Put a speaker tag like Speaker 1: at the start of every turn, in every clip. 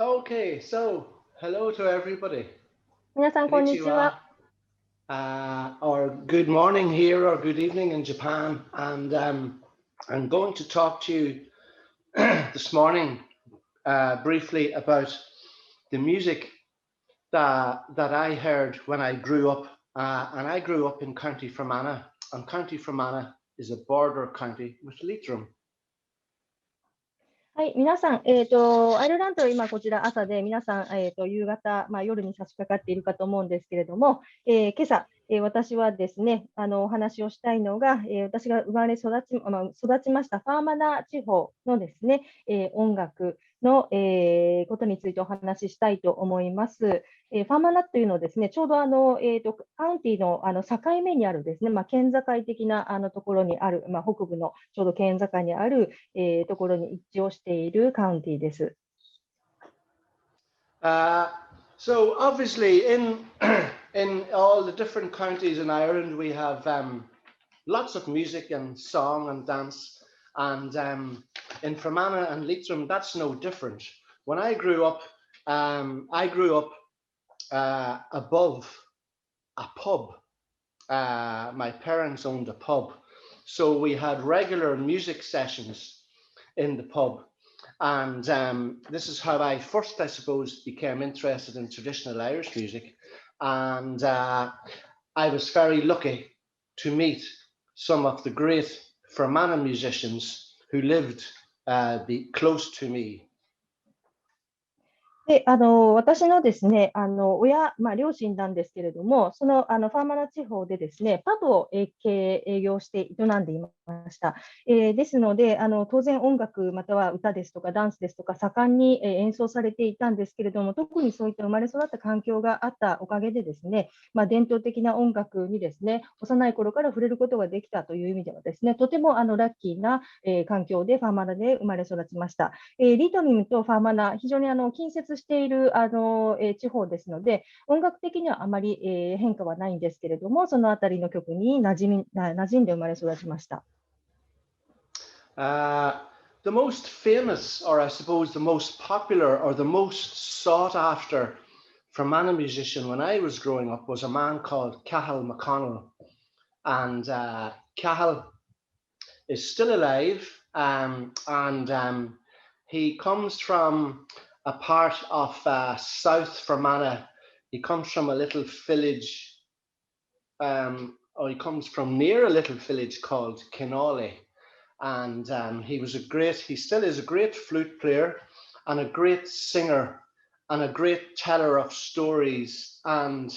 Speaker 1: Okay, so hello to everybody.
Speaker 2: 皆さん、こんにちは。
Speaker 1: Or good morning here or good evening in Japan. And I'm going to talk to you this morning briefly about the music that I heard when I grew up. And I grew up in County Fermanagh. And County Fermanagh is a border county with Leitrim.
Speaker 2: はい、皆さん、アイルランド、今こちら朝で、皆さん、夕方、夜に差し掛かっているかと思うんですけれども、今朝、私はですね、お話をしたいのが、私が生まれ育ちましたファーマナ地方のですね、音楽の、ことについてお話ししたいと思います。ファーマナというのはですね、ちょうどカウンティの、境目にあるですね、県境的なところにある、北部のちょうど県境にある、ところに一致をしているカウンティです。
Speaker 1: So obviously in all the different counties in Ireland we have lots of music and song and dance, and in Fermanagh and Leitrim that's no different. When I grew up above a pub. My parents owned a pub, so we had regular music sessions in the pub. And this is how I first, I suppose, became interested in traditional Irish music. And I was very lucky to meet some of the great Fermanagh musicians who lived close to me.
Speaker 2: で私のですね、親、両親なんですけれども、そのファーマナ地方でですね、パブを営業して営んでいました。ですので、当然音楽、または歌ですとかダンスですとか、盛んに演奏されていたんですけれども、特にそういった生まれ育った環境があったおかげでですね、伝統的な音楽にですね、幼い頃から触れることができたという意味ではですね、とてもラッキーな環境でファーマナで生まれ育ちました。リートリムとファーマナ、非常に近接している地方ですので、音楽的にはあまり変化はないんですけれども、そのあたりの曲に馴染んで生まれ育ちました。
Speaker 1: The most famous, or I suppose the most popular, or the most sought after Fermanagh musician when I was growing up was a man called Cathal McConnell. And Cathal is still alive, and he comes from a part of South Fermanagh. He comes from a little village, or he comes from near a little village called Kinawley. And he still is a great flute player and a great singer and a great teller of stories. And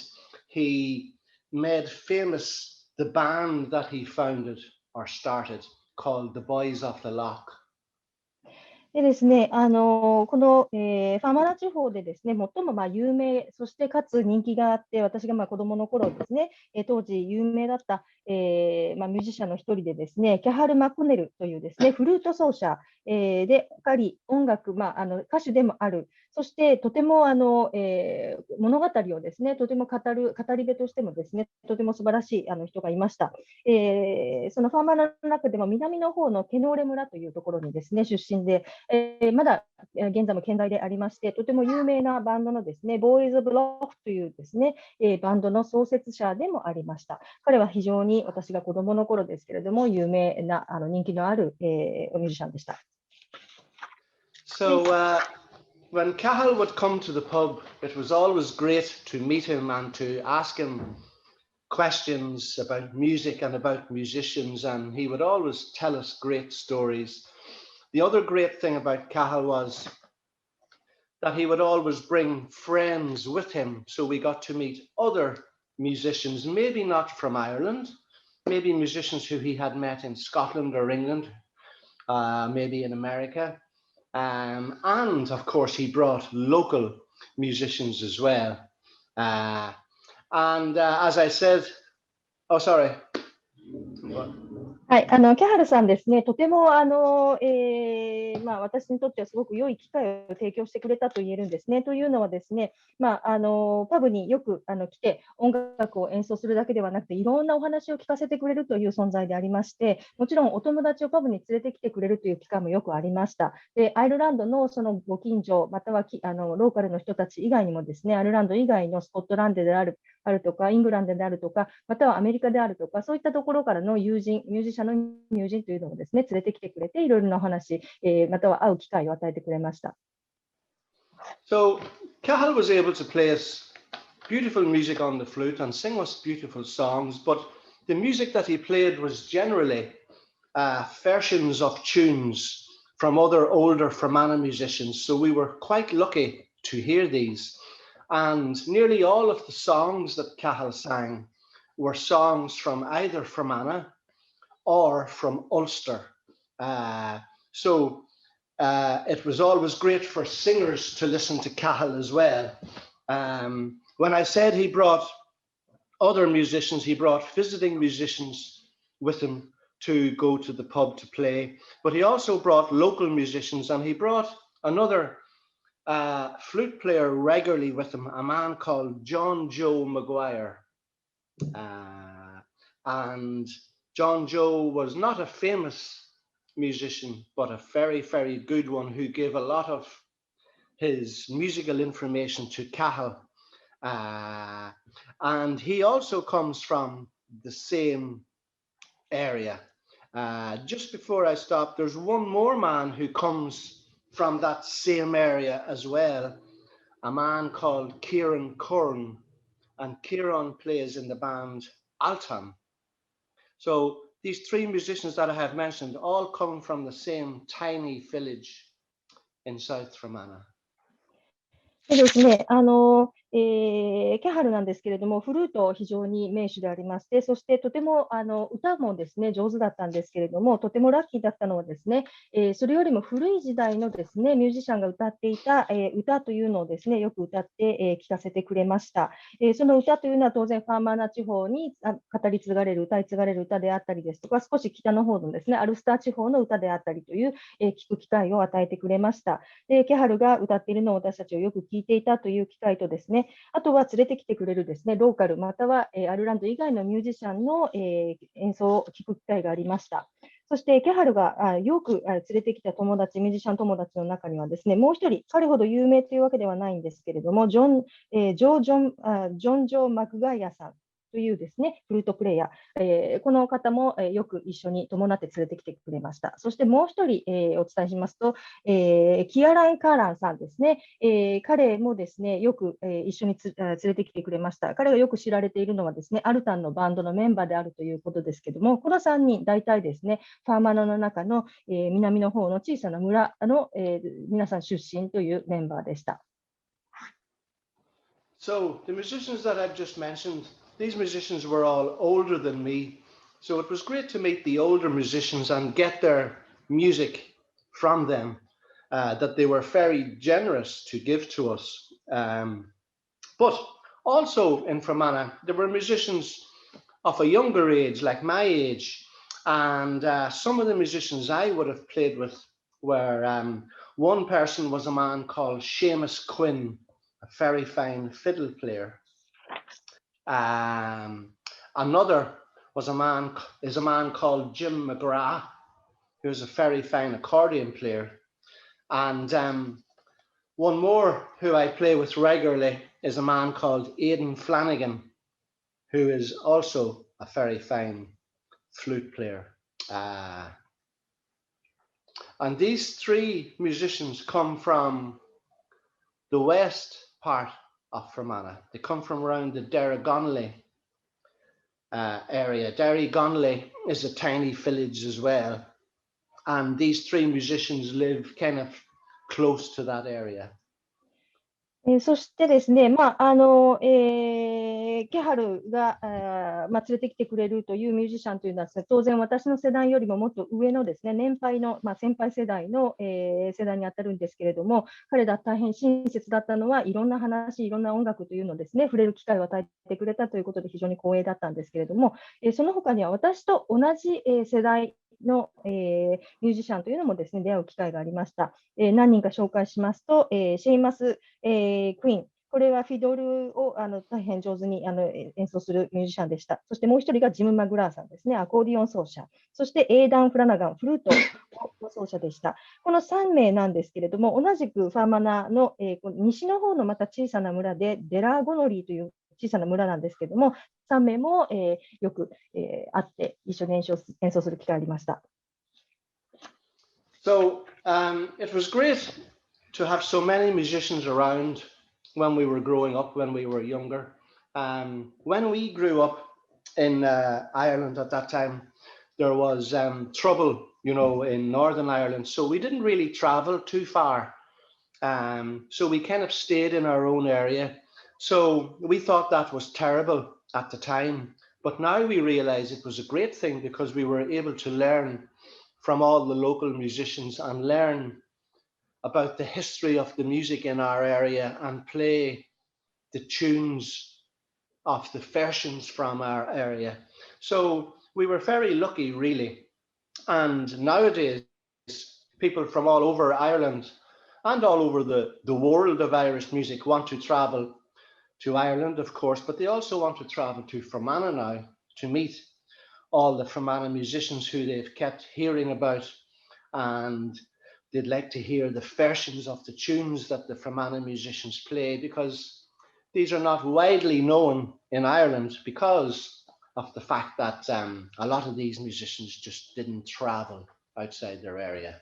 Speaker 1: he made famous the band that he founded or started called the Boys of the Loch.
Speaker 2: でですね、この、ファーマナ地方でですね、最も有名、そしてかつ人気があって、私が子どもの頃ですね、当時有名だった、ミュージシャンの一人でですね、キャハル・マクネルというですね、フルート奏者、であり、音楽、歌手でもある、そしてとても物語をですね、とても語り部としてもですね、とても素晴らしい人がいました。そのファーマナの中でも南の方のケノーレ村というところにですね、出身で、まだ現在も健在でありまして、とても有名なバンドのですね、ボーイズ・オブ・ロックというですね、バンドの創設者でもありました。彼は非常に私が子供の頃ですけれども、有名な人気のある、ミュージシャンでした。
Speaker 1: So, when Cathal would come to the pub, it was always great to meet him and to ask him questions about music and about musicians, and he would always tell us great stories. The other great thing about Cathal was that he would always bring friends with him, so we got to meet other musicians, maybe not from Ireland, maybe musicians who he had met in Scotland or England, maybe in America. And of course, he brought local musicians as well. As I said, oh, sorry.
Speaker 2: はい、キャハルさんですね、とても私にとってはすごく良い機会を提供してくれたと言えるんですね。というのはですね、パブによく来て音楽を演奏するだけではなくて、いろんなお話を聞かせてくれるという存在でありまして、もちろんお友達をパブに連れてきてくれるという機会もよくありました。で、アイルランドのそのご近所、またはローカルの人たち以外にもですね、アイルランド以外のスコットランドであるとか、イングランドであるとか、またはアメリカであるとか、そういったところからの友人、ミュージシャンの友人というのをですね、連れてきてくれて、いろいろなお話、または会う機会を与えてくれました。
Speaker 1: So, Cathal was able to play us beautiful music on the flute and sing us beautiful songs, but the music that he played was generally versions of tunes from other older Fermanagh musicians. So we were quite lucky to hear these. And nearly all of the songs that Cathal sang were songs from either Fermanagh or from Ulster. It was always great for singers to listen to Cathal as well. When I said he brought other musicians, he brought visiting musicians with him to go to the pub to play, but he also brought local musicians, and he brought another flute player regularly with him, a man called John Joe Maguire. And John Joe was not a famous musician, but a very, very good one who gave a lot of his musical information to Cathal. And he also comes from the same area. Just before I stop, there's one more man who comes from that same area as well, a man called Kieran Curran, and Kieran plays in the band Altan. So these three musicians that I have mentioned all come from the same tiny village in South Fermanagh.
Speaker 2: そうですね、キャハルなんですけれども、フルート非常に名手でありまして、そしてとても歌もですね上手だったんですけれども、とてもラッキーだったのはですね、それよりも古い時代のですねミュージシャンが歌っていた、歌というのをですねよく歌って、聞かせてくれました。その歌というのは当然ファーマナ地方に語り継がれる、歌い継がれる歌であったりですとか、少し北の方のですねアルスター地方の歌であったりという、聞く機会を与えてくれました。で、キャハルが歌っているのを私たちをよく聞いていたという機会とですね、あとは連れてきてくれるですね、ローカルまたはアイルランド以外のミュージシャンの演奏を聞く機会がありました。そしてキャハルがよく連れてきた友達、ミュージシャン友達の中にはですね、もう一人、彼ほど有名というわけではないんですけれども、ジョン・ジョー・マクガイアさんというですね、フルートプレイヤー、この方もよく一緒に伴って連れてきてくれました。そしてもう一人お伝えしますと、キアラン・カーランさんですね、彼もですね、よく一緒に連れてきてくれました。彼がよく知られているのはですね、アルタンのバンドのメンバーであるということですけども、この3人、大体ですね、ファーマナの中の南の方の小さな村の皆さん出身というメンバーでした。
Speaker 1: So, the musicians that I've just mentioned, these musicians were all older than me, so it was great to meet the older musicians and get their music from them, that they were very generous to give to us. But also in Fermanagh, there were musicians of a younger age, like my age, and some of the musicians I would have played with were, one person was a man called Seamus Quinn, a very fine fiddle player. Another is a man called Jim McGrath, who's a very fine accordion player. And one more who I play with regularly is a man called Aidan Flanagan, who is also a very fine flute player. And these three musicians come from the west part of Fermanagh. They come from around the Derrygonnelly area. Derrygonnelly is a tiny village as well, and these three musicians live kind of close to that area.
Speaker 2: そしてですね、ケハルが、連れてきてくれるというミュージシャンというのはですね、当然私の世代よりももっと上のですね、年配の、先輩世代の、世代にあたるんですけれども、彼ら大変親切だったのは、いろんな話、いろんな音楽というのをですね、触れる機会を与えてくれたということで非常に光栄だったんですけれども、その他には私と同じ、世代の、ミュージシャンというのもですね、出会う機会がありました。何人か紹介しますと、シェイマス・クイーン、これはフィドルを大変上手に演奏するミュージシャンでした。そしてもう一人がジム・マグラーさんですね、アコーディオン奏者。そしてエイダン・フラナガン、フルートの奏者でした。この3名なんですけれども、同じくファーマナの、西の方のまた小さな村で、デラーゴノリーという小さな村なんですけれども、3名も、よく、会って一緒に演奏する機会がありました。
Speaker 1: So it was great to have so many musicians around when we were growing up, when we were younger. When we grew up in Ireland at that time, there was trouble, you know, in Northern Ireland. So we didn't really travel too far. So we kind of stayed in our own area. So we thought that was terrible at the time. But now we realize it was a great thing because we were able to learn from all the local musicians and learn about the history of the music in our area and play the tunes of the versions from our area. So we were very lucky, really. And nowadays, people from all over Ireland and all over the world of Irish music want to travel to Ireland, of course, but they also want to travel to Fermanagh now to meet all the Fermanagh musicians who they've kept hearing about, and they'd like to hear the versions of the tunes that the Fermanagh musicians play, because these are not widely known in Ireland because of the fact that a lot of these musicians just didn't travel outside their area.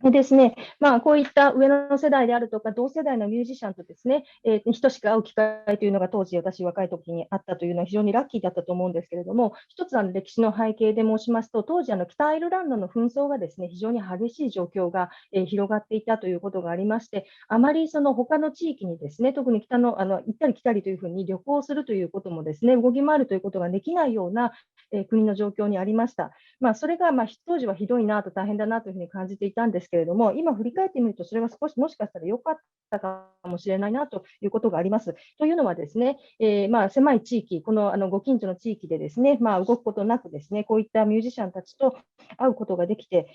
Speaker 2: ですね、こういった上の世代であるとか、同世代のミュージシャンとですね、等しく会う機会というのが当時、私、若い時にあったというのは非常にラッキーだったと思うんですけれども、一つ歴史の背景で申しますと、当時、北アイルランドの紛争がですね、非常に激しい状況が、広がっていたということがありまして、あまりその他の地域にですね、特に北の、行ったり来たりというふうに旅行するということもですね、動き回るということができないような、国の状況にありました。それが当時はひどいなと大変だなというふうに感じていたんですけれども、今振り返ってみるとそれは少しもしかしたら良かったかもしれないなということがあります。というのはですね、狭い地域、このご近所の地域でですね、動くことなくですね、こういったミュージシャンたちと会うことができて、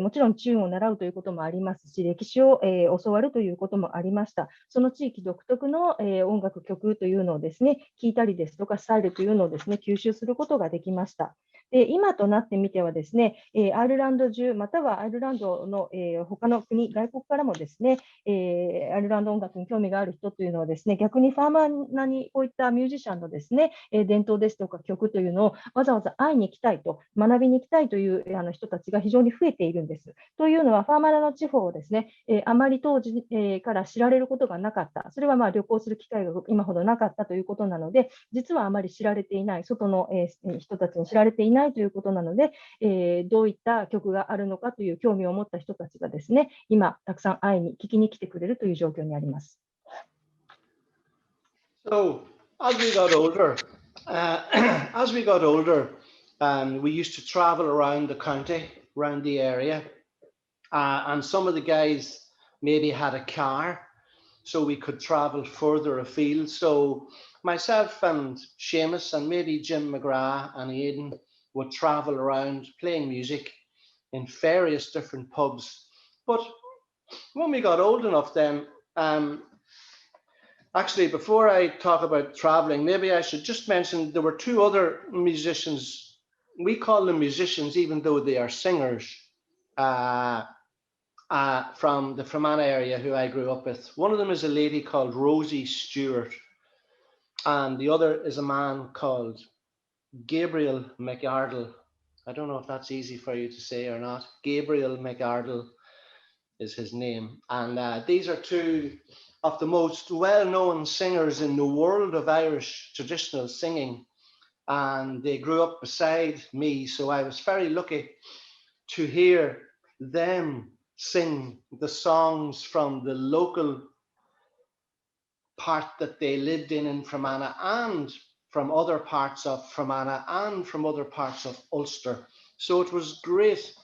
Speaker 2: もちろんチューンを習うということもありますし、歴史を、教わるということもありました。その地域独特の、音楽曲というのをですね、聞いたりですとかスタイルというのをですね、吸収することができました。今となってみてはですね、アイルランド中、またはアイルランドの、他の国、外国からもですね、アイルランド音楽に興味がある人というのはですね、逆にファーマナにこういったミュージシャンのですね、伝統ですとか曲というのをわざわざ会いに行きたいと、学びに行きたいという人たちが非常に増えているんです。というのは、ファーマナの地方をですね、あまり当時、から知られることがなかった。それは旅行する機会が今ほどなかったということなので、実はあまり知られていない、外の、人たちに知られていないということなので、どういった曲があるのかという興味を持った人たちがですね、今たくさん会いに聞きに来てくれるという状況にあります。
Speaker 1: So as we got older, we used to travel around the county, around the area, and some of the guys maybe had a car, so we could travel further afield. So myself and Seamus and maybe Jim McGrath and Aidan would travel around playing music in various different pubs. But when we got old enough then, actually, before I talk about traveling, maybe I should just mention there were two other musicians. We call them musicians, even though they are singers, from the Fermanagh area who I grew up with. One of them is a lady called Rosie Stewart, and the other is a man called Gabriel McArdle. I don't know if that's easy for you to say or not. Gabriel McArdle is his name. And these are two of the most well-known singers in the world of Irish traditional singing. And they grew up beside me, so I was very lucky to hear them sing the songs from the local part that they lived in Fermanagh, and from other parts of Fermanagh and from other parts of Ulster. So it was great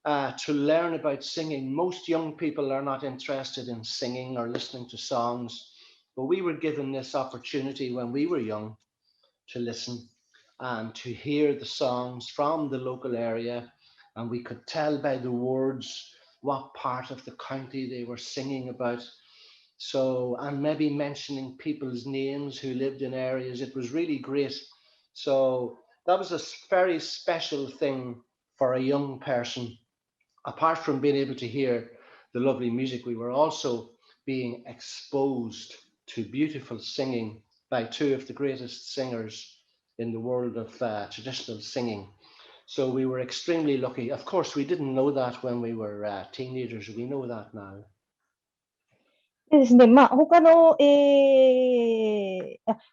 Speaker 1: to learn about singing. Most young people are not interested in singing or listening to songs, but we were given this opportunity when we were young to listen and to hear the songs from the local area, and we could tell by the words what part of the county they were singing about. So, and maybe mentioning people's names who lived in areas. It was really great. So that was a very special thing for a young person. Apart from being able to hear the lovely music, we were also being exposed to beautiful singing by two of the greatest singers in the world of traditional singing. So we were extremely lucky. Of course, we didn't know that when we were teenagers. We know that now.
Speaker 2: でですね、他の、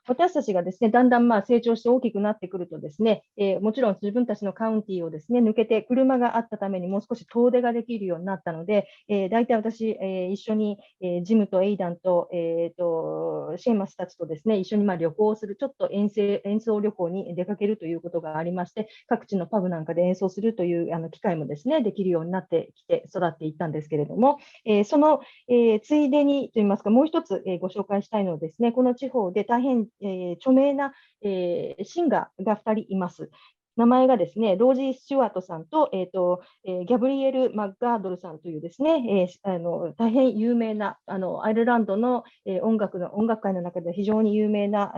Speaker 2: 私たちがですね、だんだん成長して大きくなってくるとですね、もちろん自分たちのカウンティーをですね、抜けて車があったためにもう少し遠出ができるようになったので、大体私、一緒に、ジムとエイダンと、シェイマスたちとですね、一緒に旅行をする、ちょっと演奏旅行に出かけるということがありまして、各地のパブなんかで演奏するという機会もですね、できるようになってきて育っていったんですけれども、その、ついでにといいますか、もう一つ、ご紹介したいのはですね、この地方で大変、著名な、シンガーが2人います。名前がですね、ロージー・スチュワートさんと、ギャブリエル・マッガードルさんというですね、大変有名なアイルランドの、音楽界の中で非常に有名な、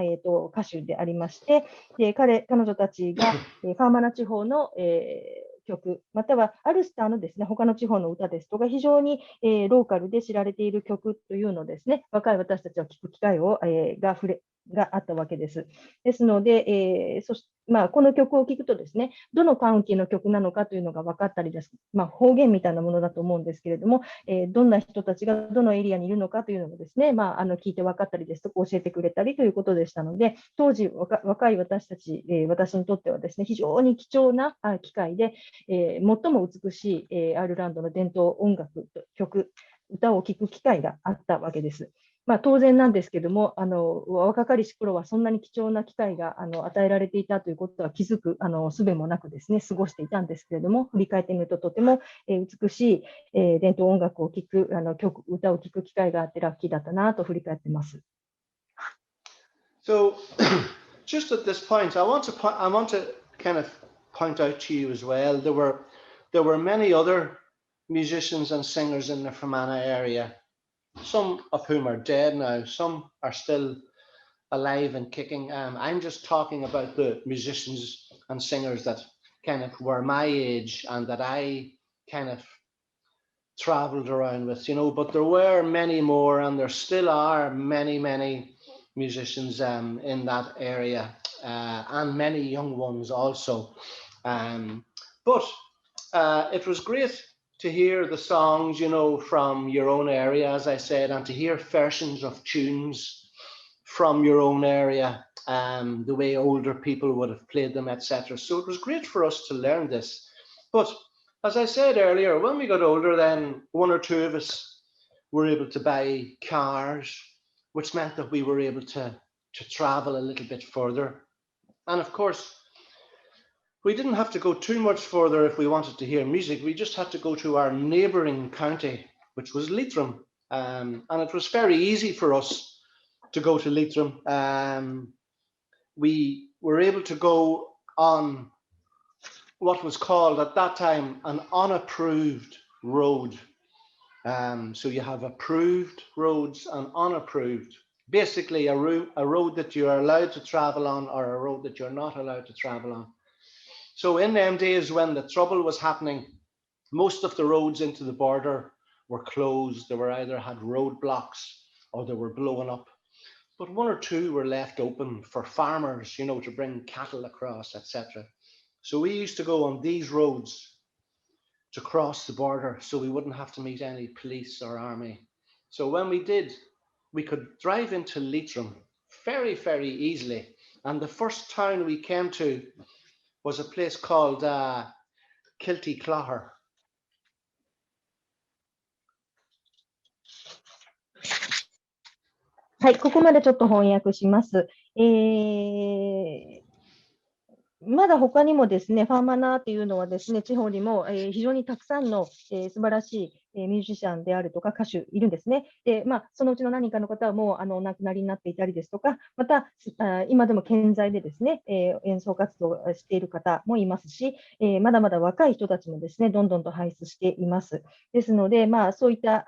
Speaker 2: 歌手でありまして、彼女たちが、ファーマナ地方の、曲、またはアルスターのですね、他の地方の歌ですとか、非常に、ローカルで知られている曲というのをですね、若い私たちは聴く機会を、があったわけです。ですので、この曲を聴くとですね、どのカウンティの曲なのかというのが分かったりです。方言みたいなものだと思うんですけれども、どんな人たちがどのエリアにいるのかというのもですね、聞いて分かったりですとか教えてくれたりということでしたので、当時若い私たち、私にとってはですね、非常に貴重な機会で、最も美しい、アイルランドの伝統音楽、曲、歌を聴く機会があったわけです。当然なんですけども、若かりし頃はそんなに貴重な機会が与えられていたということは気づく術もなくですね、過ごしていたんですけれども、振り返ってみるととても美しい伝統音楽を聴く、歌を聴く機会があってラッキーだったなと振り返っています。
Speaker 1: So, just at this point, I want to kind of point out to you as well, there were many other musicians and singers in the Fermanagh area, some of whom are dead now, some are still alive and kicking. I'm just talking about the musicians and singers that kind of were my age and that I kind of traveled around with, but there were many more, and there still are many musicians in that area, and many young ones also. But it was great to hear the songs, from your own area, as I said, and to hear versions of tunes from your own area, the way older people would have played them, etc. So it was great for us to learn this. But as I said earlier, when we got older, then one or two of us were able to buy cars, which meant that we were able to travel a little bit further. And of course, we didn't have to go too much further if we wanted to hear music. We just had to go to our neighbouring county, which was Leitrim. And it was very easy for us to go to Leitrim. We were able to go on what was called at that time an unapproved road. So you have approved roads and unapproved. Basically a road that you are allowed to travel on or a road that you're not allowed to travel on. So in them days when the trouble was happening, most of the roads into the border were closed. They were either had roadblocks or they were blown up. But one or two were left open for farmers, to bring cattle across, etc. So we used to go on these roads to cross the border so we wouldn't have to meet any police or army. So when we did, we could drive into Leitrim very, very easily. And the first town we came to was a place called Kilty Clogher.
Speaker 2: はい、ここまでちょっと翻訳します。まだ他にもですね、ファーマナーというのはですね、地方にも、非常にたくさんの、素晴らしい、ミュージシャンであるとか歌手いるんですね。で、そのうちの何人かの方はもうお亡くなりになっていたりですとか、また今でも健在でですね、演奏活動をしている方もいますし、まだまだ若い人たちもですね、どんどんと輩出しています。ですので、そういった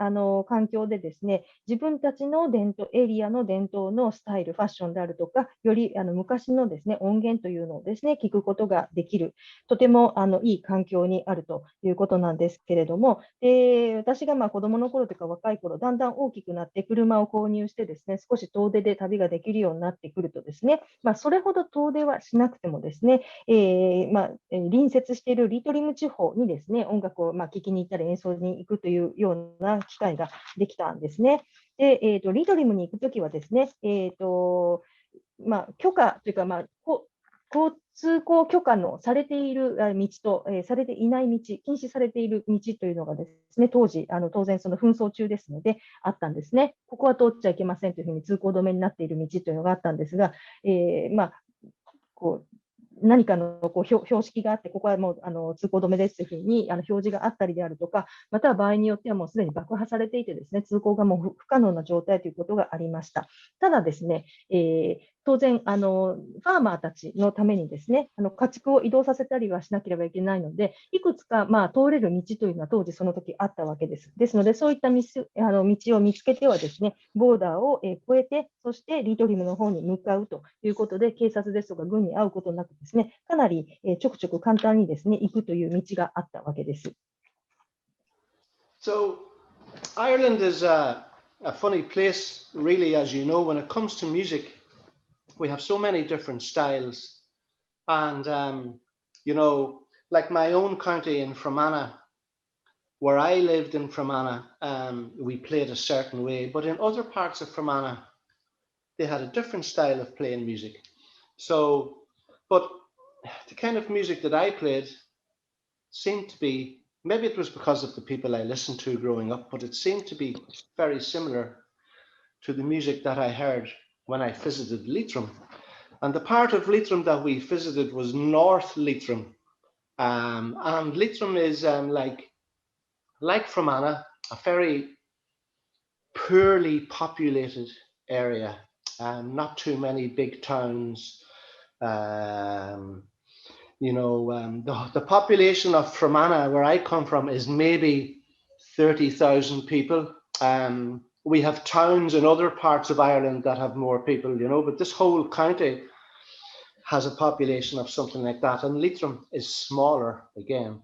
Speaker 2: 環境でですね、自分たちのエリアの伝統のスタイル、ファッションであるとか、より昔のですね、音源というのをですね、聞くことができる、とてもいい環境にあるということなんですけれども、私が子供の頃というか若い頃、だんだん大きくなって車を購入してですね、少し遠出で旅ができるようになってくるとですね、それほど遠出はしなくてもですね、隣接しているリトリム地方にですね、音楽を聴きに行ったり演奏に行くというような機会ができたんですね。で、リトリムに行くときはですね、許可というか、交通行許可のされている道と、されていない道、禁止されている道というのがですね、当時、当然その紛争中ですので、あったんですね。ここは通っちゃいけませんというふうに通行止めになっている道というのがあったんですが、こう何かの標識があって、ここはもう通行止めですというふうに表示があったりであるとか、または場合によってはもうすでに爆破されていてですね、通行がもう不可能な状態ということがありました。ただですね、当然ファーマーたちのためにですね、家畜を移動させたりはしなければいけないので、いくつか通れる道というのは当時その時あったわけです。ですので、そういった道を見つけてはですね、ボーダーを越えて、そしてリトリムの方に向かうということで、警察ですとか軍に会うことなくですね、かなりちょくちょく簡単にですね、行くという道があったわけです。
Speaker 1: So, Ireland is a funny place, really, as you know, when it comes to music. We have so many different styles. And, you know, like my own county in Fermanagh, where I lived in Fermanagh, we played a certain way. But in other parts of Fermanagh, they had a different style of playing music. So, but the kind of music that I played seemed to be, maybe it was because of the people I listened to growing up, but it seemed to be very similar to the music that I heard when I visited Leitrim. And the part of Leitrim that we visited was North Leitrim. And Leitrim is like Fermanagh, a very poorly populated area. Not too many big towns. The population of Fermanagh, where I come from, is maybe 30,000 people. We have towns in other parts of Ireland that have more people, but this whole county has a population of something like that, and Leitrim is smaller again.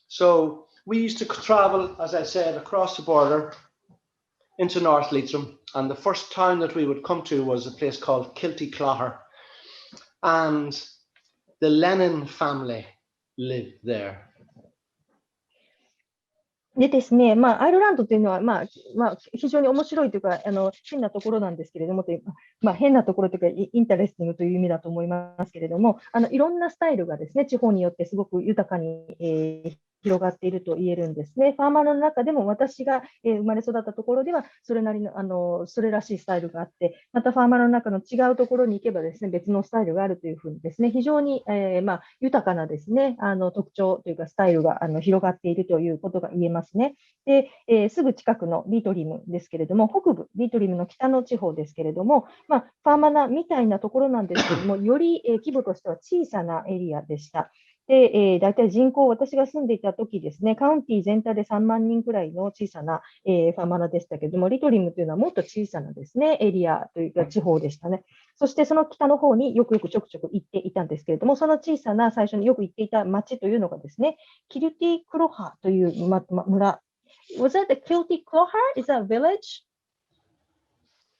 Speaker 1: So we used to travel, as I said, across the border into North Leitrim, and the first town that we would come to was a place called Kilty Clogher, and the Lennon family lived there.
Speaker 2: でですね、アイルランドというのは、非常に面白いというか、変なところなんですけれども、変なところというか、インタレスティングという意味だと思いますけれども、いろんなスタイルがですね、地方によってすごく豊かに、広がっていると言えるんですね。ファーマーの中でも私が生まれ育ったところでは、それなりの、それらしいスタイルがあって、またファーマーの中の違うところに行けばですね、別のスタイルがあるというふうにですね、非常に、豊かなですね、特徴というかスタイルが広がっているということが言えますね。で、すぐ近くのリトリムですけれども、北部、リトリムの北の地方ですけれども、ファーマナみたいなところなんですけれども、より規模としては小さなエリアでした。で、大体人口、私が住んでいた時ですね、カウンティ全体で3万人くらいの小さな、ファーマナでしたけれども、リトリムというのはもっと小さなですね、エリアというか地方でしたね。そしてその北の方によくちょくちょく行っていたんですけれども、その小さな最初によく行っていた町というのがですね、キルティ・クロハという村。Was that the Kilty Clogher? Is that a village?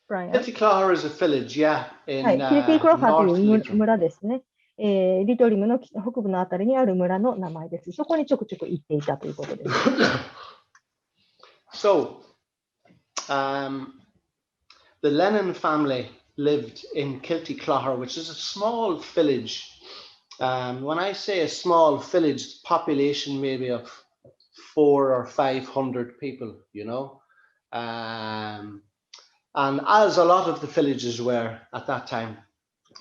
Speaker 2: Brian?
Speaker 1: Kilty Clogher is a village, yeah, in
Speaker 2: キルティ・クロハとい
Speaker 1: North
Speaker 2: う
Speaker 1: Leitrim.
Speaker 2: 村ですね。リトリムの北部のあたりにある村の名前です。そこにちょくちょく行っていたということです。
Speaker 1: So, the Lennon family lived in Kilty Clogher, which is a small village. When I say a small village, population maybe of 400 or 500 people, and as a lot of the villages were at that time.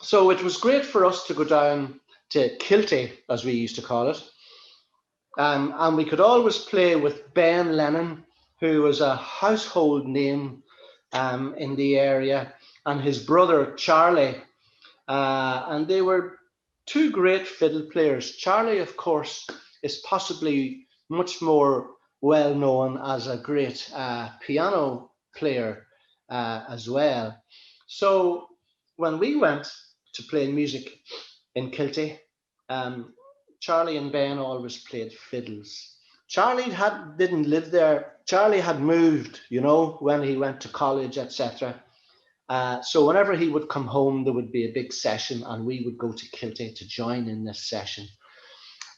Speaker 1: So it was great for us to go down to Kilty, as we used to call it. And we could always play with Ben Lennon, who was a household name in the area, and his brother Charlie. And they were two great fiddle players. Charlie, of course, is possibly much more well known as a great piano player as well. So when we went to play music in Kilty, Charlie and Ben always played fiddles. Charlie didn't live there. Charlie had moved, you know, when he went to college, etc. So whenever he would come home, there would be a big session, and we would go to Kilty to join in this session.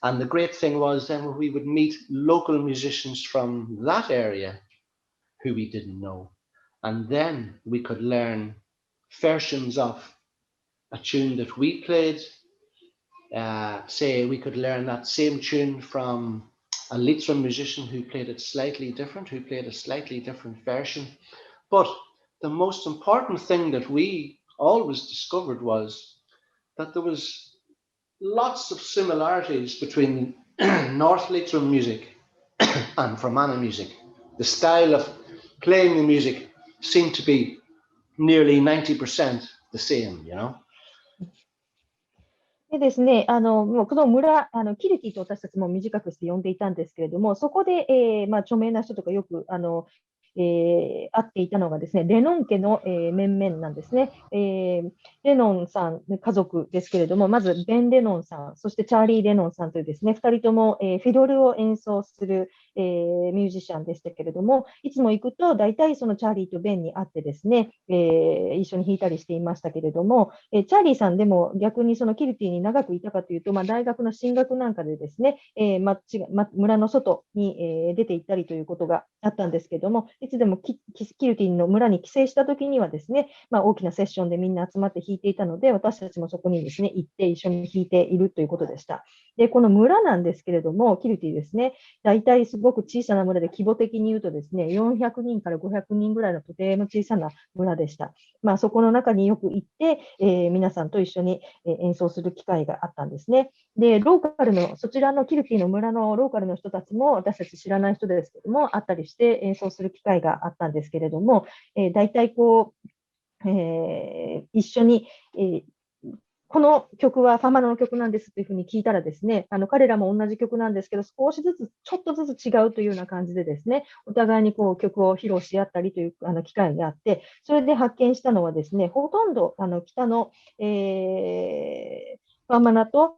Speaker 1: And the great thing was then we would meet local musicians from that area who we didn't know. And then we could learn versions of a tune that we played. Say we could learn that same tune from a Leitrim musician who played it slightly different, who played a slightly different version. But the most important thing that we always discovered was that there was lots of similarities between North Leitrim music and Fermanagh music. The style of playing the music seemed to be nearly 90% the same, you know.
Speaker 2: でですね、もうこの村、キルティと私たちも短くして呼んでいたんですけれども、そこで、著名な人とかよく会っていたのがですね、レノン家の、面々なんですね。レノンさん、家族ですけれども、まずベン・レノンさん、そしてチャーリー・レノンさんというですね、2人とも、フィドルを演奏する、ミュージシャンでしたけれども、いつも行くと大体そのチャーリーとベンに会ってですね、一緒に弾いたりしていましたけれども、チャーリーさんでも逆にそのキルティに長くいたかというと、大学の進学なんかでですね、村の外に、出て行ったりということがあったんですけれども、いつでもキルティの村に帰省したときにはですね、大きなセッションでみんな集まって弾いていたので、私たちもそこにですね、行って一緒に弾いているということでした。で、この村なんですけれども、キルティですね、大体すごく小さな村で規模的に言うとですね、400人から500人ぐらいのとても小さな村でした。そこの中によく行って、皆さんと一緒に演奏する機会があったんですね。で、ローカルの、そちらのキルティの村のローカルの人たちも、私たち知らない人ですけども、会ったりして演奏する機会があったんですけれども、大体こう、一緒に、この曲はファマナの曲なんですというふうに聞いたらですね、彼らも同じ曲なんですけど、少しずつ、ちょっとずつ違うというような感じでですね、お互いにこう曲を披露し合ったりという機会があって、それで発見したのはですね、ほとんど北の、ファーマナと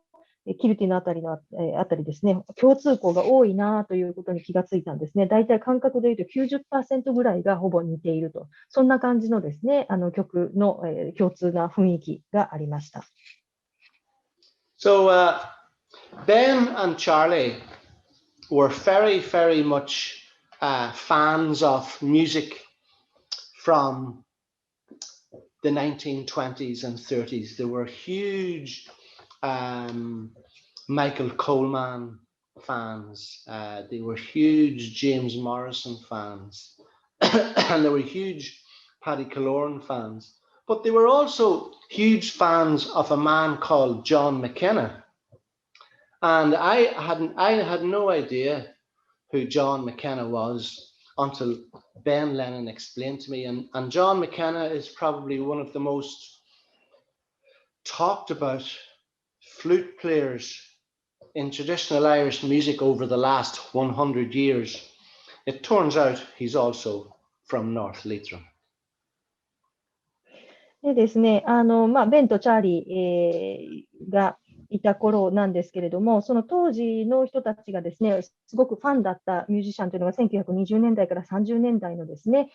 Speaker 2: キルティのあたりですね、共通項が多いなということに気がついたんですね。大体感覚で言うと 90% ぐらいがほぼ似ていると。そんな感じのですね、曲の、共通な雰囲気がありました。
Speaker 1: So Ben and Charlie were very, very much fans of music from the 1920s and 30s. They were huge Michael Coleman fans. They were huge James Morrison fans. And they were huge Paddy Killorn fans. But they were also huge fans of a man called John McKenna. And I had no idea who John McKenna was until Ben Lennon explained to me. And John McKenna is probably one of the most talked about flute players in traditional Irish music over the last 100 years. It turns out he's also from North Leitrim.
Speaker 2: でですね、ベンとチャーリー、がいた頃なんですけれども、その当時の人たちがですね、すごくファンだったミュージシャンというのが1920年代から30年代のですね、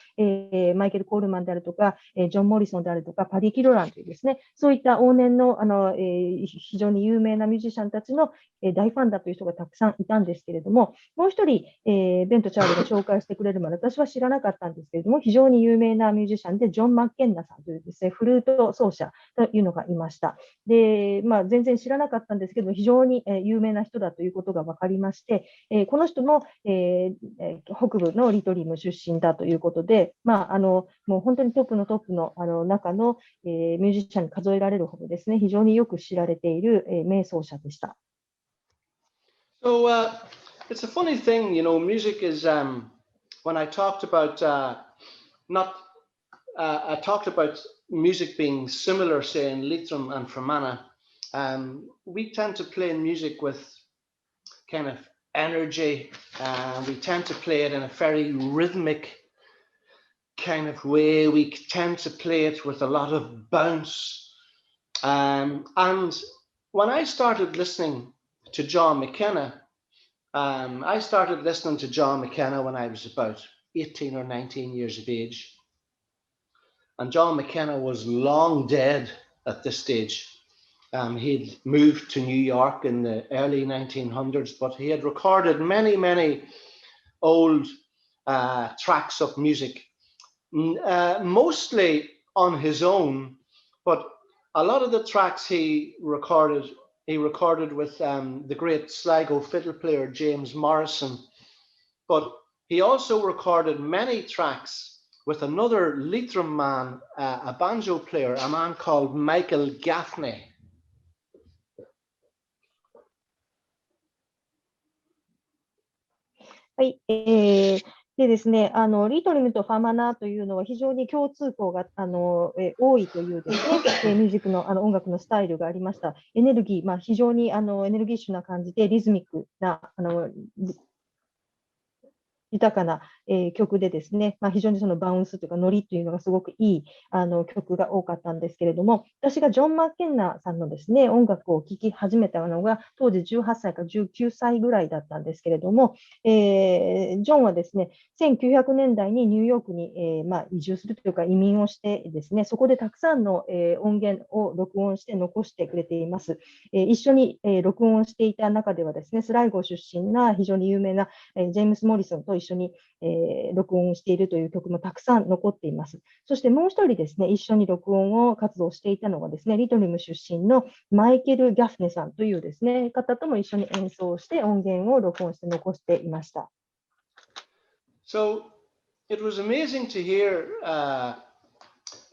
Speaker 2: マイケル・コールマンであるとか、ジョン・モリソンであるとか、パディ・キロランというですね、そういった往年の、非常に有名なミュージシャンたちの、大ファンだという人がたくさんいたんですけれども、もう一人、ベンとチャーリーが紹介してくれるまで私は知らなかったんですけれども、非常に有名なミュージシャンで、ジョン・マッケンナさんというですね、フルート奏者というのがいました。で、全然知らなかったんですけど、非常に有名な人だということが分かりまして、この人も、北部のリトリム出身だということで、もう本当にトップの中の、ミュージシャンに数えられるほどですね、非常によく知られている、名奏者でした。
Speaker 1: So it's a funny thing, you know, music is, when I talked about, I talked about music being similar, say, in Leitrim and Fermanagh. We tend to play music with kind of energy. We tend to play it in a very rhythmic kind of way. We tend to play it with a lot of bounce. And when I started listening to John McKenna, I started listening to John McKenna when I was about 18 or 19 years of age. And John McKenna was long dead at this stage. He'd moved to New York in the early 1900s, but he had recorded many, many old tracks of music, mostly on his own, but a lot of the tracks he recorded with the great Sligo fiddle player James Morrison, but he also recorded many tracks with another Leitrim man, a banjo player, a man called Michael Gaffney.
Speaker 2: はい、でですね、リートリムとファーマナーというのは非常に共通項が多いというですね、ミュージックの、音楽のスタイルがありました。エネルギー、非常にエネルギッシュな感じでリズミックな豊かな、曲でですね、非常にそのバウンスというかノリというのがすごくいい曲が多かったんですけれども、私がジョン・マッケンナーさんのですね、音楽を聴き始めたのが当時18歳か19歳ぐらいだったんですけれども、ジョンはですね、1900年代にニューヨークに、移住するというか移民をしてですね、そこでたくさんの、音源を録音して残してくれています。一緒に、録音していた中ではですね、スライゴ出身な非常に有名な、ジェームス・モリソンと一緒に、録音をしているという曲もたくさん残っています。そしてもう一人ですね、一緒に録音を活動していたのがですね、リトリム出身のマイケル・ギャフネさんというですね、方とも一緒に演奏して音源を録音して残していました。
Speaker 1: So it was amazing to hear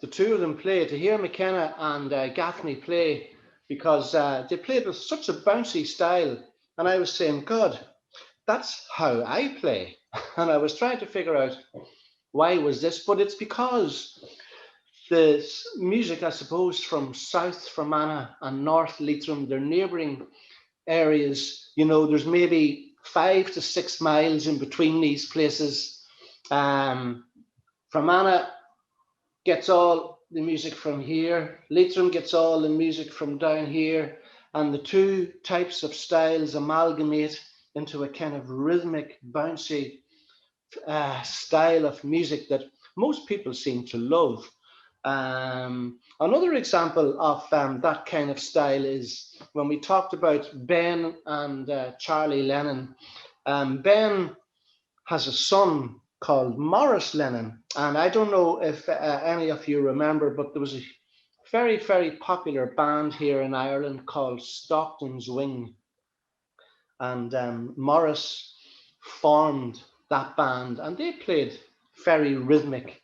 Speaker 1: the two of them play, to hear McKenna and Gaffney play, because they played with such a bouncy style, and I was saying, God, that's how I play. And I was trying to figure out why was this, but it's because the music, I suppose, from South Fermanagh and North Leitrim, their neighbouring areas, you know, there's maybe 5 to 6 miles in between these places. Fermanagh gets all the music from here, Leitrim gets all the music from down here, and the two types of styles amalgamate into a kind of rhythmic, bouncy style of music that most people seem to love. Another example of that kind of style is when we talked about Ben and Charlie Lennon. Ben has a son called Morris Lennon, and I don't know if any of you remember, but there was a very, very popular band here in Ireland called Stockton's Wing. And Morris formed that band, and they played very rhythmic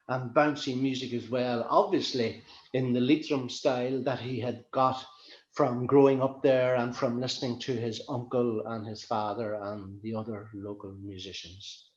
Speaker 1: and bouncy music as well, obviously in the Leitrim style that he had got from growing up there and from listening to his uncle and his father and the other local musicians.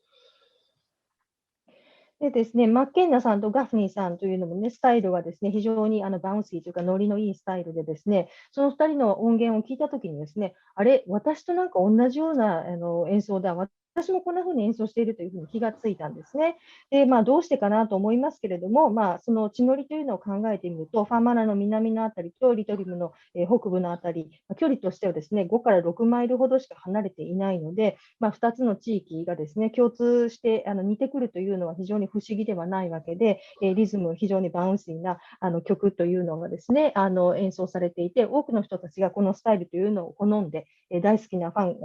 Speaker 2: でですね、マッケンナさんとガフニーさんというのもね、スタイルがですね、非常にバウンシーというか、ノリのいいスタイルでですね、その2人の音源を聞いたときにですね、あれ、私となんか同じような演奏だ、私もこんな風に演奏しているというふうに気がついたんですね。で、どうしてかなと思いますけれども、その地のりというのを考えてみると、ファーマナの南のあたりとリトリムの北部のあたり、距離としてはですね、5から6マイルほどしか離れていないので、2つの地域がですね、共通して似てくるというのは非常に不思議ではないわけで、リズム、非常にバウンシーな曲というのがですね、演奏されていて、多くの人たちがこのスタイルというのを好んで、大好きなファン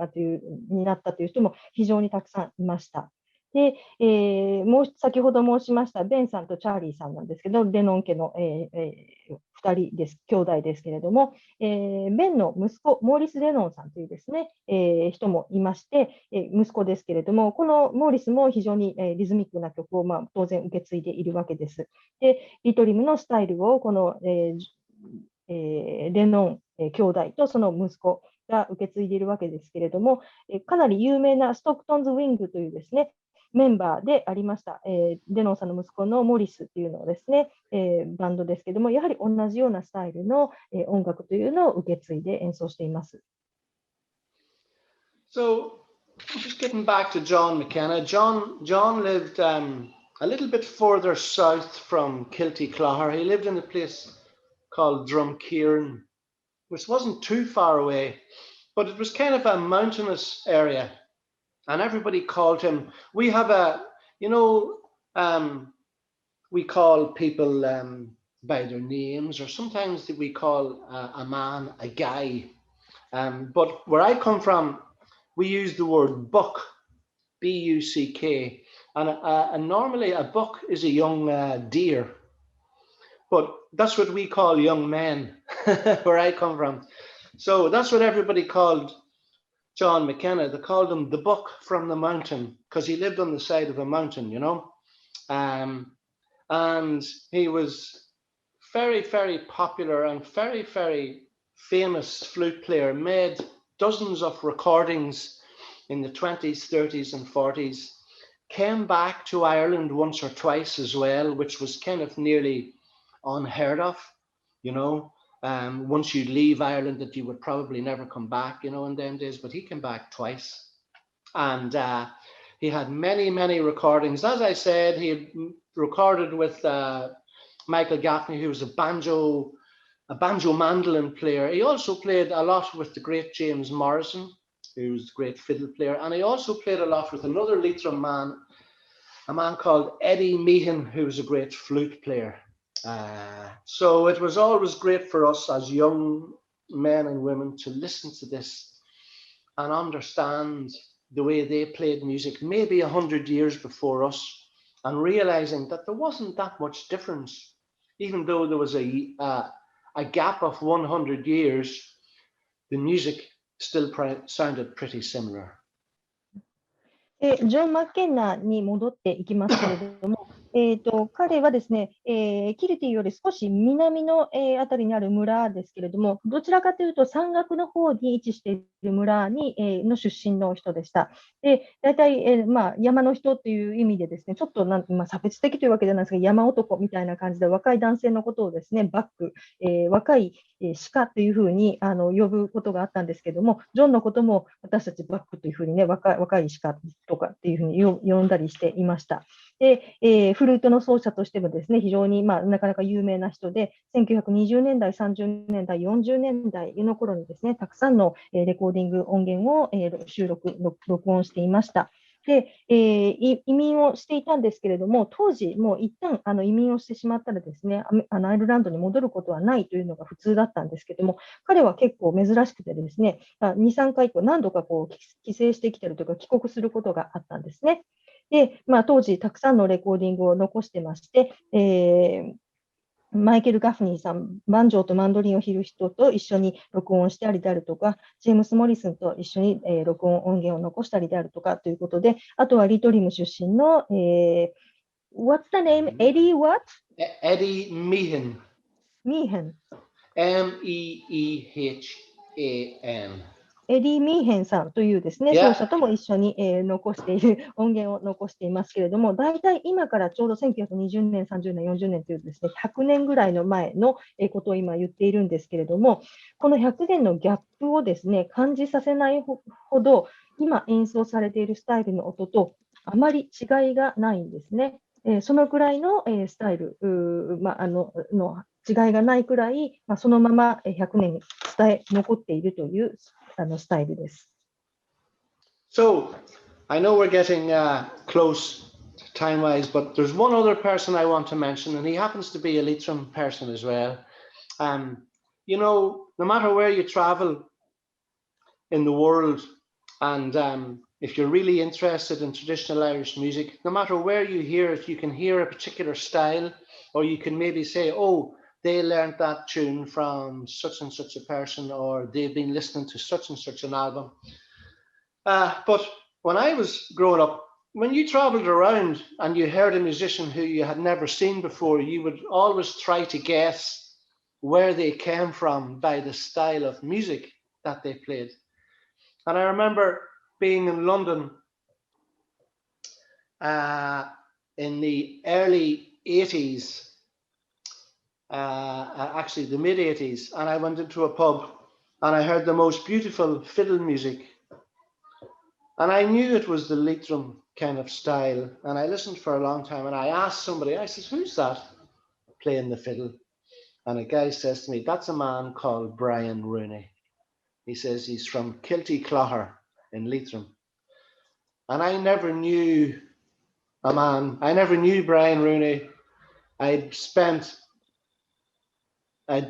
Speaker 2: になったという人も非常にたくさんいました。で、もう先ほど申しましたベンさんとチャーリーさんなんですけど、レノン家の、2人です、兄弟ですけれども、ベンの息子、モーリス・レノンさんというですね、人もいまして、息子ですけれども、このモーリスも非常に、リズミックな曲を、当然受け継いでいるわけです。で、リトリムのスタイルをこの、レノン、兄弟とその息子が受け継いでいるわけですけれども、かなり有名なストックトンズ・ウィングというですね、メンバーでありました、レノンさんの息子のモリスというのをですね、バンドですけれども、やはり同じようなスタイルの、音楽というのを受け継いで演奏しています。
Speaker 1: So, just getting back to John McKenna, John lived a little bit further south from Kilty Clogher. He lived in a place called Drumkeeran, which wasn't too far away, but it was kind of a mountainous area. And everybody called him, we have a, we call people by their names, or sometimes we call a man a guy. But where I come from, we use the word buck, B-U-C-K. And normally a buck is a young deer. But that's what we call young men, where I come from. So that's what everybody called John McKenna. They called him the buck from the mountain because he lived on the side of a mountain, and he was very, very popular and very, very famous flute player, made dozens of recordings in the 20s, 30s, and 40s, came back to Ireland once or twice as well, which was kind of nearly unheard of, once you leave Ireland, that you would probably never come back, in them days, but he came back twice. And he had many, many recordings. As I said, he had recorded with Michael Gaffney, who was a banjo mandolin player. He also played a lot with the great James Morrison, who was a great fiddle player. And he also played a lot with another Leitrim man, a man called Eddie Meehan, who was a great flute player. So it was always great for us as young men and women to listen to this and understand the way they played music, maybe 100 years before us, and realizing that there wasn't that much difference, even though there was a gap of 100 years, the music still sounded pretty similar.
Speaker 2: ジョン・マッケンナーに戻っていきますけれども、彼はですね、キルティより少し南の、あたりにある村ですけれども、どちらかというと山岳の方に位置している村に、の出身の人でした。で、大体、山の人という意味でですね、ちょっと差別的というわけじゃないですが、山男みたいな感じで若い男性のことをですね、バック、若い鹿というふうに呼ぶことがあったんですけれども、ジョンのことも私たちバックというふうにね、若い鹿とかっていうふうに呼んだりしていました。で、フルートの奏者としてもですね、非常に、なかなか有名な人で、1920年代、30年代、40年代の頃にですね、たくさんのレコーディング音源を録音していました。で、移民をしていたんですけれども、当時、もう一旦移民をしてしまったらですね、アイルランドに戻ることはないというのが普通だったんですけれども、彼は結構珍しくてですね、2、3回以降、何度か帰省してきたりとか、帰国することがあったんですね。で、当時、たくさんのレコーディングを残してまして、マイケル・ガフニーさん、バンジョーとマンドリンを弾く人と一緒に録音したりであるとか、ジェームス・モリスンと一緒に、録音音源を残したりであるとかということで、あとはリトリム出身の、What's the name? Eddie what?
Speaker 1: Eddie Meehan.
Speaker 2: Meehan.
Speaker 1: M-E-E-H-A-N.
Speaker 2: エディ・ミーヘンさんというですね、奏者とも一緒に、残している音源を残していますけれども、大体今からちょうど1920年、30年、40年というですね、100年ぐらいの前のことを今言っているんですけれども、この100年のギャップをですね、感じさせないほど、今演奏されているスタイルの音とあまり違いがないんですね。そのくらいのスタイルの違いがないくらい、そのまま100年伝え残っているというスタイルです。
Speaker 1: So, I know we're getting close time-wise, but there's one other person I want to mention, and he happens to be a Leitrim person as well. No matter where you travel in the world, and if you're really interested in traditional Irish music, no matter where you hear it, you can hear a particular style, or you can maybe say, oh, they learned that tune from such and such a person, or they've been listening to such and such an album. But when I was growing up, when you traveled around and you heard a musician who you had never seen before, you would always try to guess where they came from by the style of music that they played. And I remember being in London in the early 80s, actually the mid 80s, and I went into a pub and I heard the most beautiful fiddle music. And I knew it was the Leitrim kind of style. And I listened for a long time and I asked somebody, I said, who's that playing the fiddle? And a guy says to me, that's a man called Brian Rooney. He says he's from Kilty Clogher in Leitrim. And I never knew Brian Rooney. I'd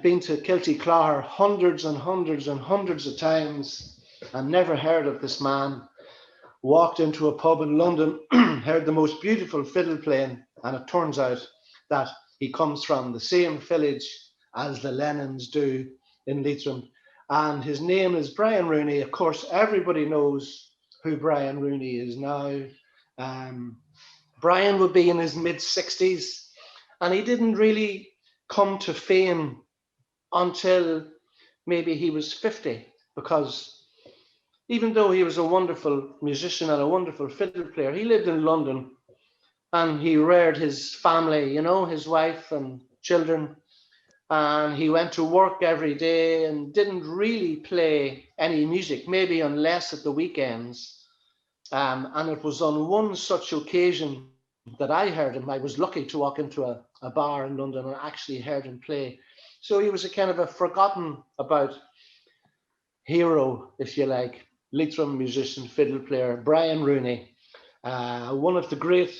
Speaker 1: been to Kilty Clogher hundreds and hundreds and hundreds of times and never heard of this man. Walked into a pub in London, heard the most beautiful fiddle playing, and it turns out that he comes from the same village as the Lennons do in Leitrim. And his name is Brian Rooney. Of course, everybody knows who Brian Rooney is now. Brian would be in his mid-60s, and he didn't really come to fame until maybe he was 50, because even though he was a wonderful musician and a wonderful fiddle player, he lived in London and he reared his family, you know, his wife and children. And he went to work every day and didn't really play any music, maybe unless at the weekends. And it was on one such occasion that I heard him. I was lucky to walk into a bar in London and actually heard him play. So he was a kind of a forgotten about hero, if you like. Leitrim musician, fiddle player, Brian Rooney, one of the great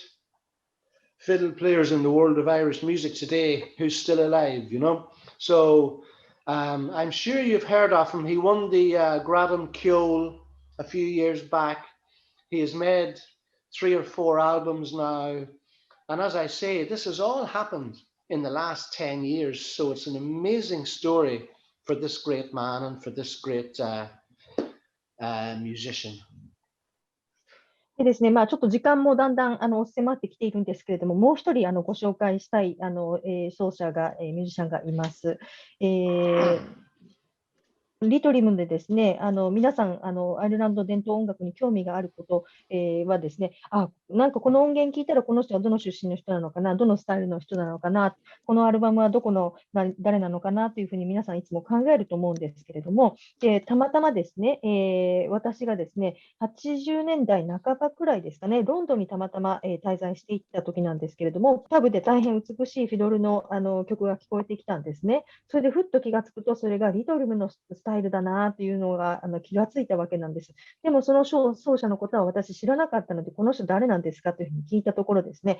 Speaker 1: fiddle players in the world of Irish music today, who's still alive, you know. So I'm sure you've heard of him. He won the Gradam Ceol a few years back. He has made 3 or 4 albums now. And as I say, this has all happened in the last 10 years. So it's an amazing story for this great man and for this great musician.
Speaker 2: でですね、ちょっと時間もだんだん迫ってきているんですけれども、もう一人ご紹介したい奏者が、ミュージシャンがいます。リトリムでですね、皆さんアイルランド伝統音楽に興味があること、はですね、なんかこの音源聞いたらこの人はどの出身の人なのかな、どのスタイルの人なのかな、このアルバムはどこの誰なのかなというふうに皆さんいつも考えると思うんですけれども、たまたまですね、私がですね、80年代半ばくらいですかね、ロンドンにたまたま、滞在していった時なんですけれども、パブで大変美しいフィドルの、曲が聞こえてきたんですね。それでふっと気がつくと、それがリトリムのスタイルだなというのが気がついたわけなんです。でもその奏者のことは私知らなかったので、この人誰なんですかというふうに聞いたところですね、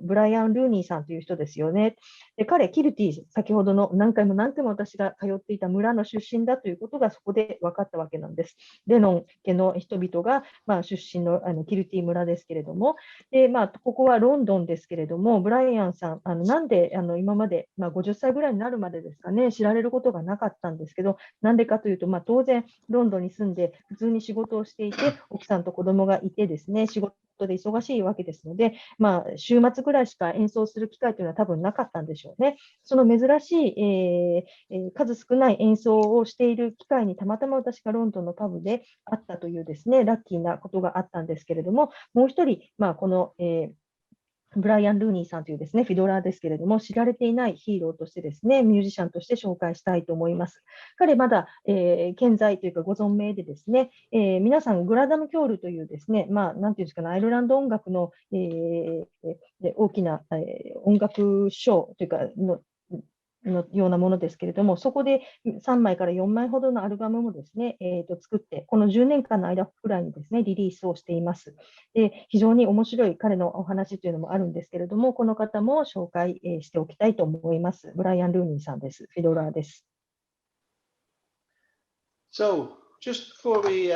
Speaker 2: ブライアン・ルーニーさんという人ですよね。で彼、キルティ、先ほどの何回も私が通っていた村の出身だということがそこで分かったわけなんです。レノン家の人々が、出身の、キルティ村ですけれども、でここはロンドンですけれども、ブライアンさん、なんで今まで、50歳ぐらいになるまでですかね、知られることがなかったんですけど、なんでかというと、当然、ロンドンに住んで普通に仕事をしていて、奥さんと子供がいてですね、仕事で忙しいわけですので、週末ぐらいしか演奏する機会というのは多分なかったんでしょうね。その珍しい、数少ない演奏をしている機会にたまたま私がロンドンのパブで会ったというですね、ラッキーなことがあったんですけれども、もう一人、この、ブライアン・ルーニーさんというですね、フィドラーですけれども、知られていないヒーローとしてですね、ミュージシャンとして紹介したいと思います。彼まだ、健在というかご存命でですね、皆さんグラダム・キョールというですね、なんていうんですかね、アイルランド音楽の、大きな、音楽賞というかのようなものですけれども、そこで3枚から4枚ほどのアルバムもですね、作って、この10年間の間くらいにですね、リリースをしています。で、非常に面白い彼のお話というのもあるんですけれども、この方も紹介しておきたいと思います。ブライアン・ルーニーさんです。フィドラーです。
Speaker 1: So, just before we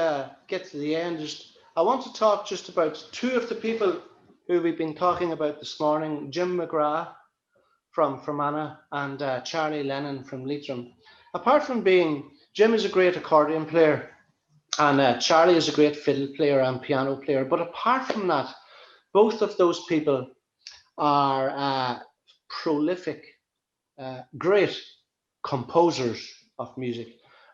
Speaker 1: get to the end, just I want to talk just about two of the people who we've been talking about this morning, Jim McGrath from Fermanagh and Charlie Lennon from Leitrim. Apart from being, Jim is a great accordion player and Charlie is a great fiddle player and piano player. But apart from that, both of those people are prolific, great composers of music.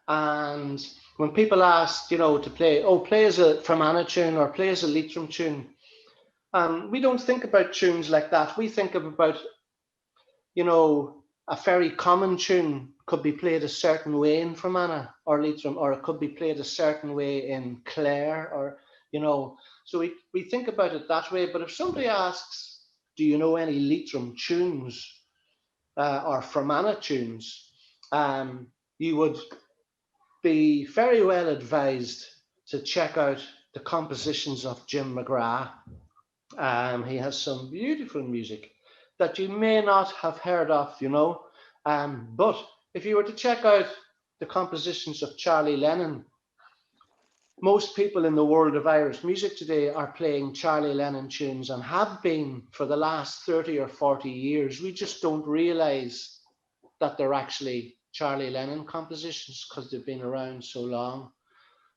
Speaker 1: And when people ask, you know, to play, oh, play as a Fermanagh tune or play as a Leitrim tune, we don't think about tunes like that. We think about, you know, a very common tune could be played a certain way in Fermanagh or Leitrim, or it could be played a certain way in Clare, or, you know, so we think about it that way. But if somebody asks, do you know any Leitrim tunes or Fermanagh tunes, you would be very well advised to check out the compositions of Jim McGrath. He has some beautiful music that you may not have heard of, you know. But if you were to check out the compositions of Charlie Lennon, most people in the world of Irish music today are playing Charlie Lennon tunes and have been for the last 30 or 40 years. We just don't realize that they're actually Charlie Lennon compositions because they've been around so long.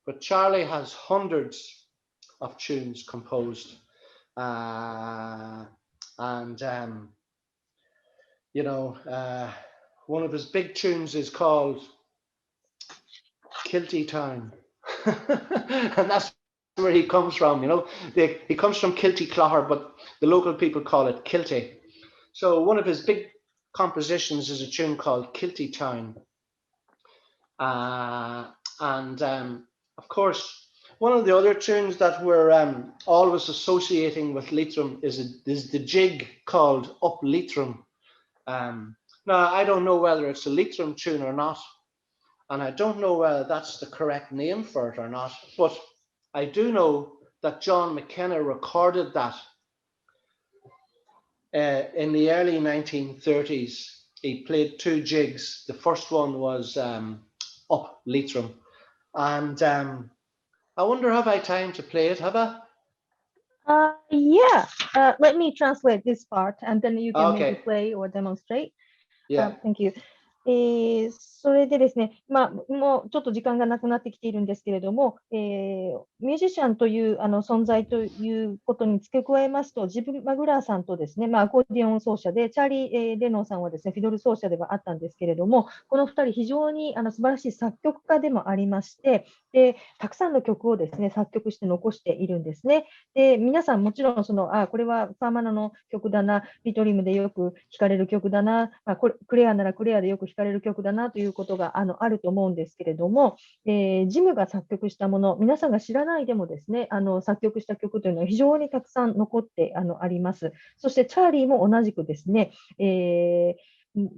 Speaker 1: But Charlie has hundreds of tunes composed. You know, one of his big tunes is called Kilty Town. And that's where he comes from, you know. He comes from Kilty Clogher, but the local people call it Kilty. So one of his big compositions is a tune called Kilty Town. Of course, one of the other tunes that we're always associating with Leitrim is the jig called Up Leitrim. Now, I don't know whether it's a Leitrim tune or not, and I don't know whether that's the correct name for it or not, but I do know that John McKenna recorded that in the early 1930s. He played two jigs. The first one was Up Leitrim, and I wonder, have I time to play it? Have I?
Speaker 2: Yeah. Let me translate this part, and then you can
Speaker 1: Okay.
Speaker 2: maybe play or demonstrate.
Speaker 1: Yeah.
Speaker 2: Thank you. それでですね、まあ、もうちょっと時間がなくなってきているんですけれども、ミュージシャンという存在ということに付け加えますと、ジブ・マグラーさんとですね、アコーディオン奏者で、チャーリー・レノンさんはですね、フィドル奏者ではあったんですけれども、この2人、非常に素晴らしい作曲家でもありまして、でたくさんの曲をですね、作曲して残しているんですね。で皆さんもちろんこれはファーマナの曲だな、リトリムでよく弾かれる曲だな、クレアならクレアでよく弾かれる曲だなということがあると思うんですけれども、ジムが作曲したもの、皆さんが知らないでもですね、作曲した曲というのは非常にたくさん残ってあります。そしてチャーリーも同じくですね、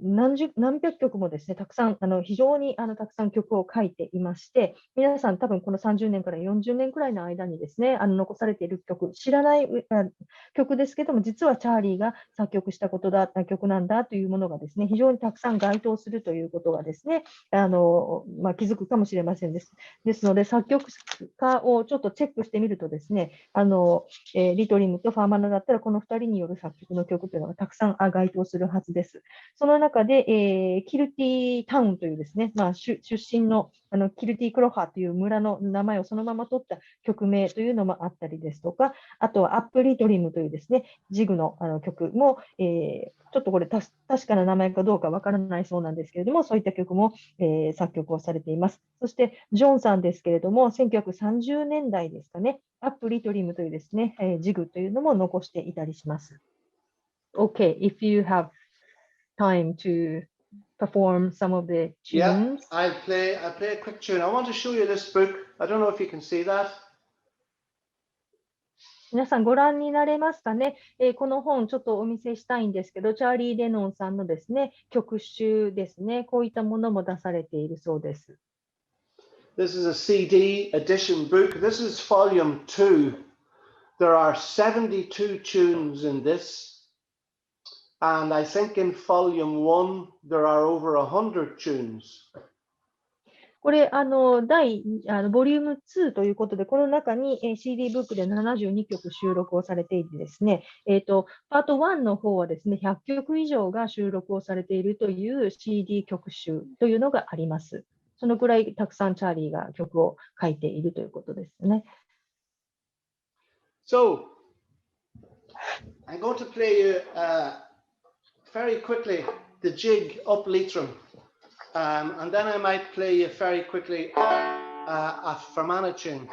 Speaker 2: 何百曲もですね、たくさん非常にたくさん曲を書いていまして、皆さん多分この30年から40年くらいの間にですね、残されている曲、知らない曲ですけども、実はチャーリーが作曲した曲なんだというものがですね、非常にたくさん該当するということがですね、気づくかもしれませんです。ですので、作曲家をちょっとチェックしてみるとですね、リトリムとファーマナだったらこの2人による作曲の曲というのがたくさん該当するはずです。その中で、キルティタウンというですね、出身のキルティクロハという村の名前をそのまま取った曲名というのもあったりですとか、あとはアップリトリムというですね、ジグの曲も、ちょっとこれ確かな名前かどうかわからないそうなんですけれども、そういった曲も、作曲をされています。そしてジョンさんですけれども、1930年代ですかね、アップリトリムというですね、ジグというのも残していたりします。Okay, if you have time to perform some of the tunes.
Speaker 1: Yeah, I'll play a quick tune. I want to show you this book. I don't know if you can see that.
Speaker 2: 皆さんご覧になれますかね、この本ちょっとお見せしたいんですけど、チャーリー・レノンさんのですね、曲集ですね、こういったものも出されているそうです。
Speaker 1: This is a CD edition book. This is volume 2. There are 72 tunes in this. And I think in volume 1 there are over 100 tunes.
Speaker 2: これ、ボリューム2ということで、この中に、CD ブックで72曲収録をされていてですね、パート1の方はですね、100曲以上が収録をされているという CD 曲集というのがあります。そのくらいたくさんチャーリーが曲を書いているということですね。
Speaker 1: So, I'm going to play you very quickly the jig up Leitrim. And then I might play you very quickly a Fermanagh tune.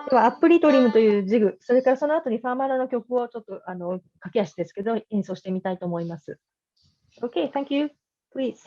Speaker 2: では、アップリトリムというジグ、それからその後にファーマナの曲をちょっと駆け足ですけど演奏してみたいと思います。Okay, thank you. Please.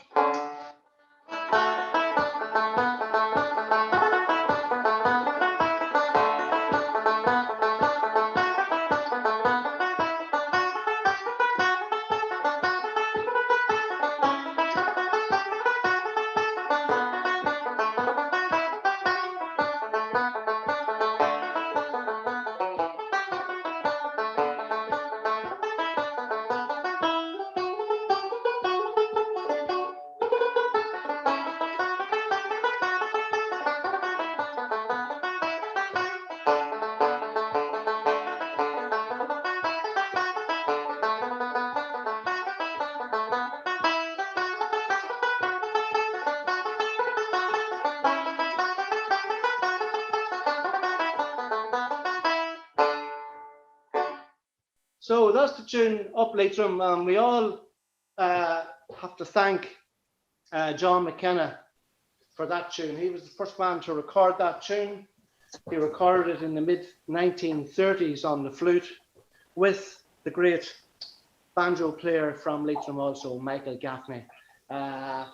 Speaker 1: So that's the tune Up Leitrim, and we all have to thank John McKenna for that tune. He was the first man to record that tune. He recorded it in the mid-1930s on the flute with the great banjo player from Leitrim also, Michael Gaffney. And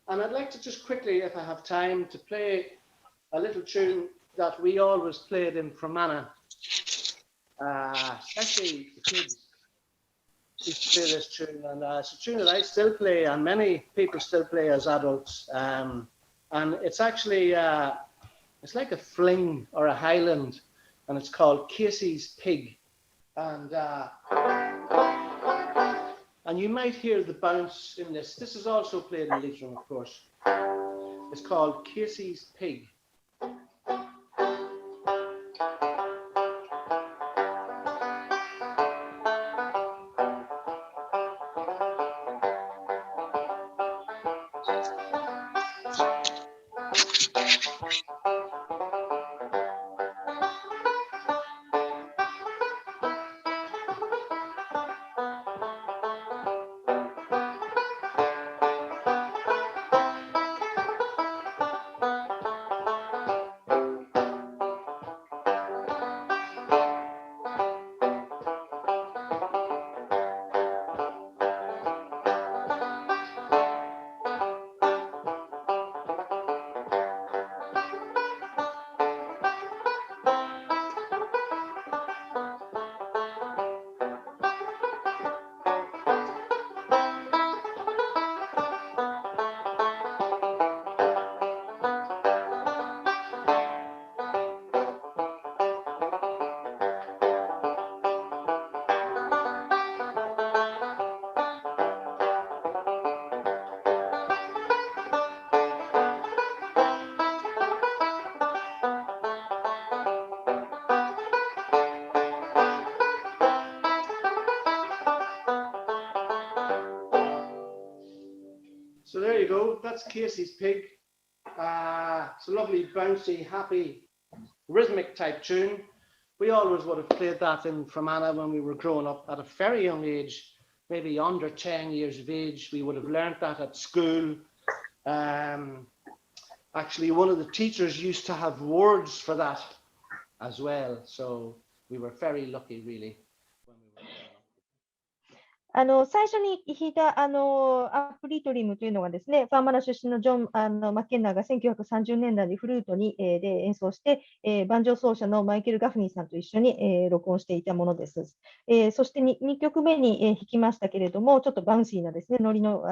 Speaker 1: I'd like to just quickly, if I have time, to play a little tune that we always played in Fermanagh. Especially the kids used to play this tune, and it's a tune that I still play and many people still play as adults, and it's actually it's like a fling or a highland, and it's called Casey's Pig, and you might hear the bounce in this. This is also played in Leitrim, of course. It's called Casey's Pig. So there you go, that's Casey's Pig. It's a lovely, bouncy, happy, rhythmic type tune. We always would have played that in Fermanagh when we were growing up at a very young age, maybe under 10 years of age. We would have learned that at school. Actually, one of the teachers used to have words for that as well. So we were very lucky, really.
Speaker 2: 最初に弾いたアップリトリムというのがですね、ファーマナ出身のジョン・マッケンナーが1930年代にフルートで演奏して、バンジョー奏者のマイケル・ガフニーさんと一緒に、録音していたものです。そして 2曲目に、弾きましたけれども、ちょっとバウンシーなですね、ノリの、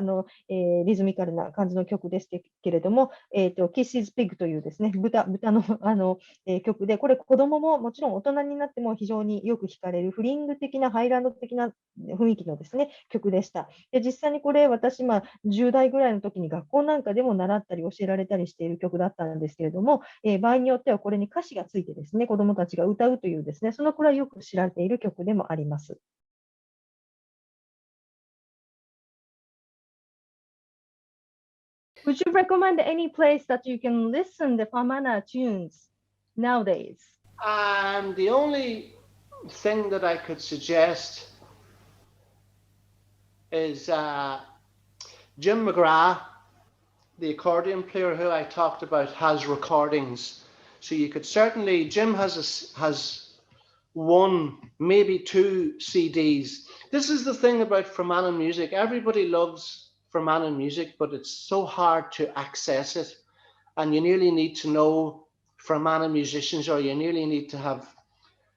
Speaker 2: リズミカルな感じの曲ですけれども、Kisses Pig というですね、豚の、曲で、これ子供ももちろん大人になっても非常によく弾かれるフリング的なハイランド的な雰囲気のですねですね、曲でした。で、実際にこれ、私、10代ぐらいの時に学校なんかでも習ったり教えられたりしている曲だったんですけれども、場合によってはこれに歌詞がついてですね、子どもたちが歌うというですね、そのくらいよく知られている曲でもあります。Would you recommend any place that you can listen the Fermanagh tunes nowadays?
Speaker 1: The only thing that I could suggest is Jim McGrath, the accordion player who I talked about, has recordings. So you could certainly, Jim has one, maybe two CDs. This is the thing about Fermanagh music. Everybody loves Fermanagh music, but it's so hard to access it. And you nearly need to know Fermanagh musicians, or you nearly need to have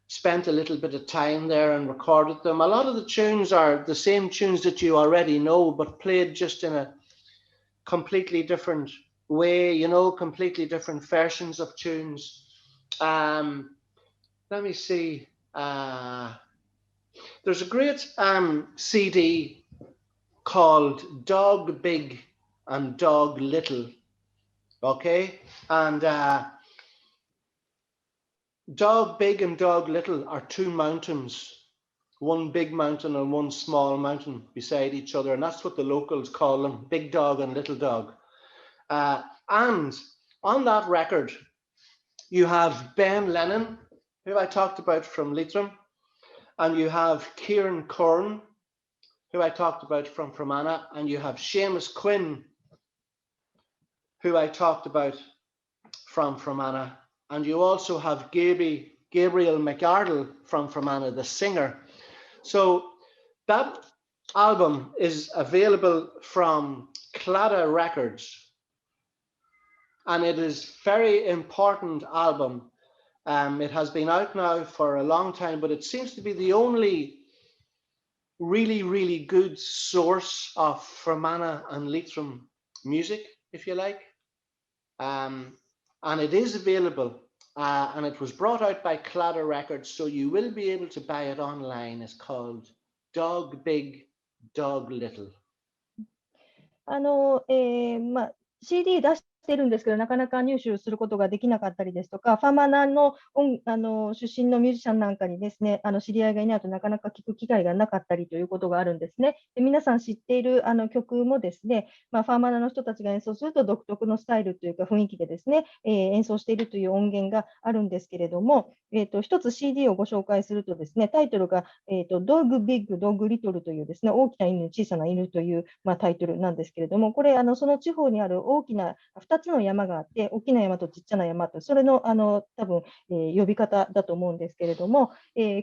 Speaker 1: spent a little bit of time there and recorded them. A lot of the tunes are the same tunes that you already know, but played just in a completely different way, you know, completely different versions of tunes. Let me see. There's a great CD called Dog Big and Dog Little. Okay, and Dog Big and Dog Little are two mountains, one big mountain and one small mountain beside each other, and that's what the locals call them, Big Dog and Little Dog. And on that record, you have Ben Lennon, who I talked about from Leitrim, and you have Kieran Corn, who I talked about from Fermanagh, and you have Seamus Quinn, who I talked about from Fermanagh, and you also have Gabriel McArdle from Fermanagh, the singer. So that album is available from Claddagh Records, and it is a very important album. It has been out now for a long time, but it seems to be the only really, really good source of Fermanagh and Leitrim music, if you like. And it is available, and it was brought out by Claddagh Records, so you will be able to buy it online. It's called Dog Big, Dog Little.
Speaker 2: CD 出してるんですけど、なかなか入手することができなかったりですとか、ファーマナの出身のミュージシャンなんかにですね、知り合いがいないとなかなか聞く機会がなかったりということがあるんですね。で、皆さん知っている曲もですね、ファーマナの人たちが演奏すると独特のスタイルというか雰囲気でですね、演奏しているという音源があるんですけれども、一つ CD をご紹介するとですね、タイトルが、Dog Big, Dog Little というですね、大きな犬、小さな犬という、タイトルなんですけれども、これ、その地方にある大きな2つの山があって、大きな山とちっちゃな山と、それの多分、呼び方だと思うんですけれども、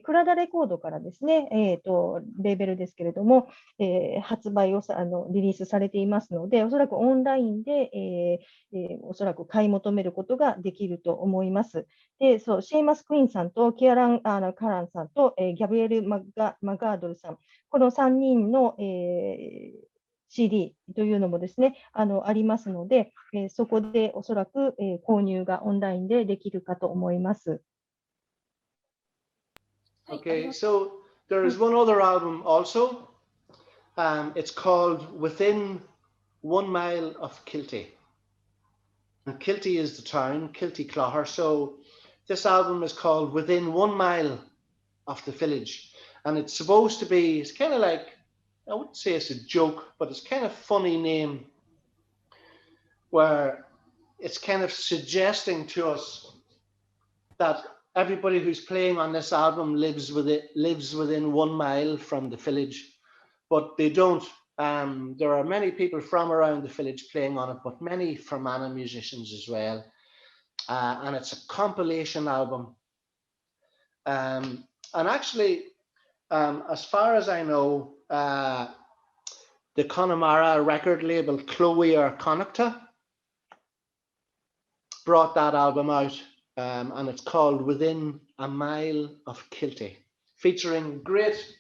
Speaker 2: クラダレコードからですね、レーベルですけれども、発売をリリースされていますので、おそらくオンラインで、おそらく買い求めることができると思います。で、そう、シェイマス・クイーンさんとカランさんと、ギャブリエル・マガードルさん、この3人の、CD というのもですね、ありますので、そこでおそらく、購入がオンラインでできるかと思います。
Speaker 1: Okay, so there is one other album also. It's called Within 1 Mile of Kilty. And Kilty is the town, Kilty Clogher. So this album is called Within 1 Mile of the Village. And it's supposed to be, it's kind of like, I wouldn't say it's a joke, but it's kind of funny name where it's kind of suggesting to us that everybody who's playing on this album lives within 1 mile from the village, but they don't. There are many people from around the village playing on it, but many Fermanagh musicians as well. And it's a compilation album. And actually, as far as I know, the Connemara record label, Chloe or Connacht, brought that album out, and it's called Within a Mile of Kilty, featuring great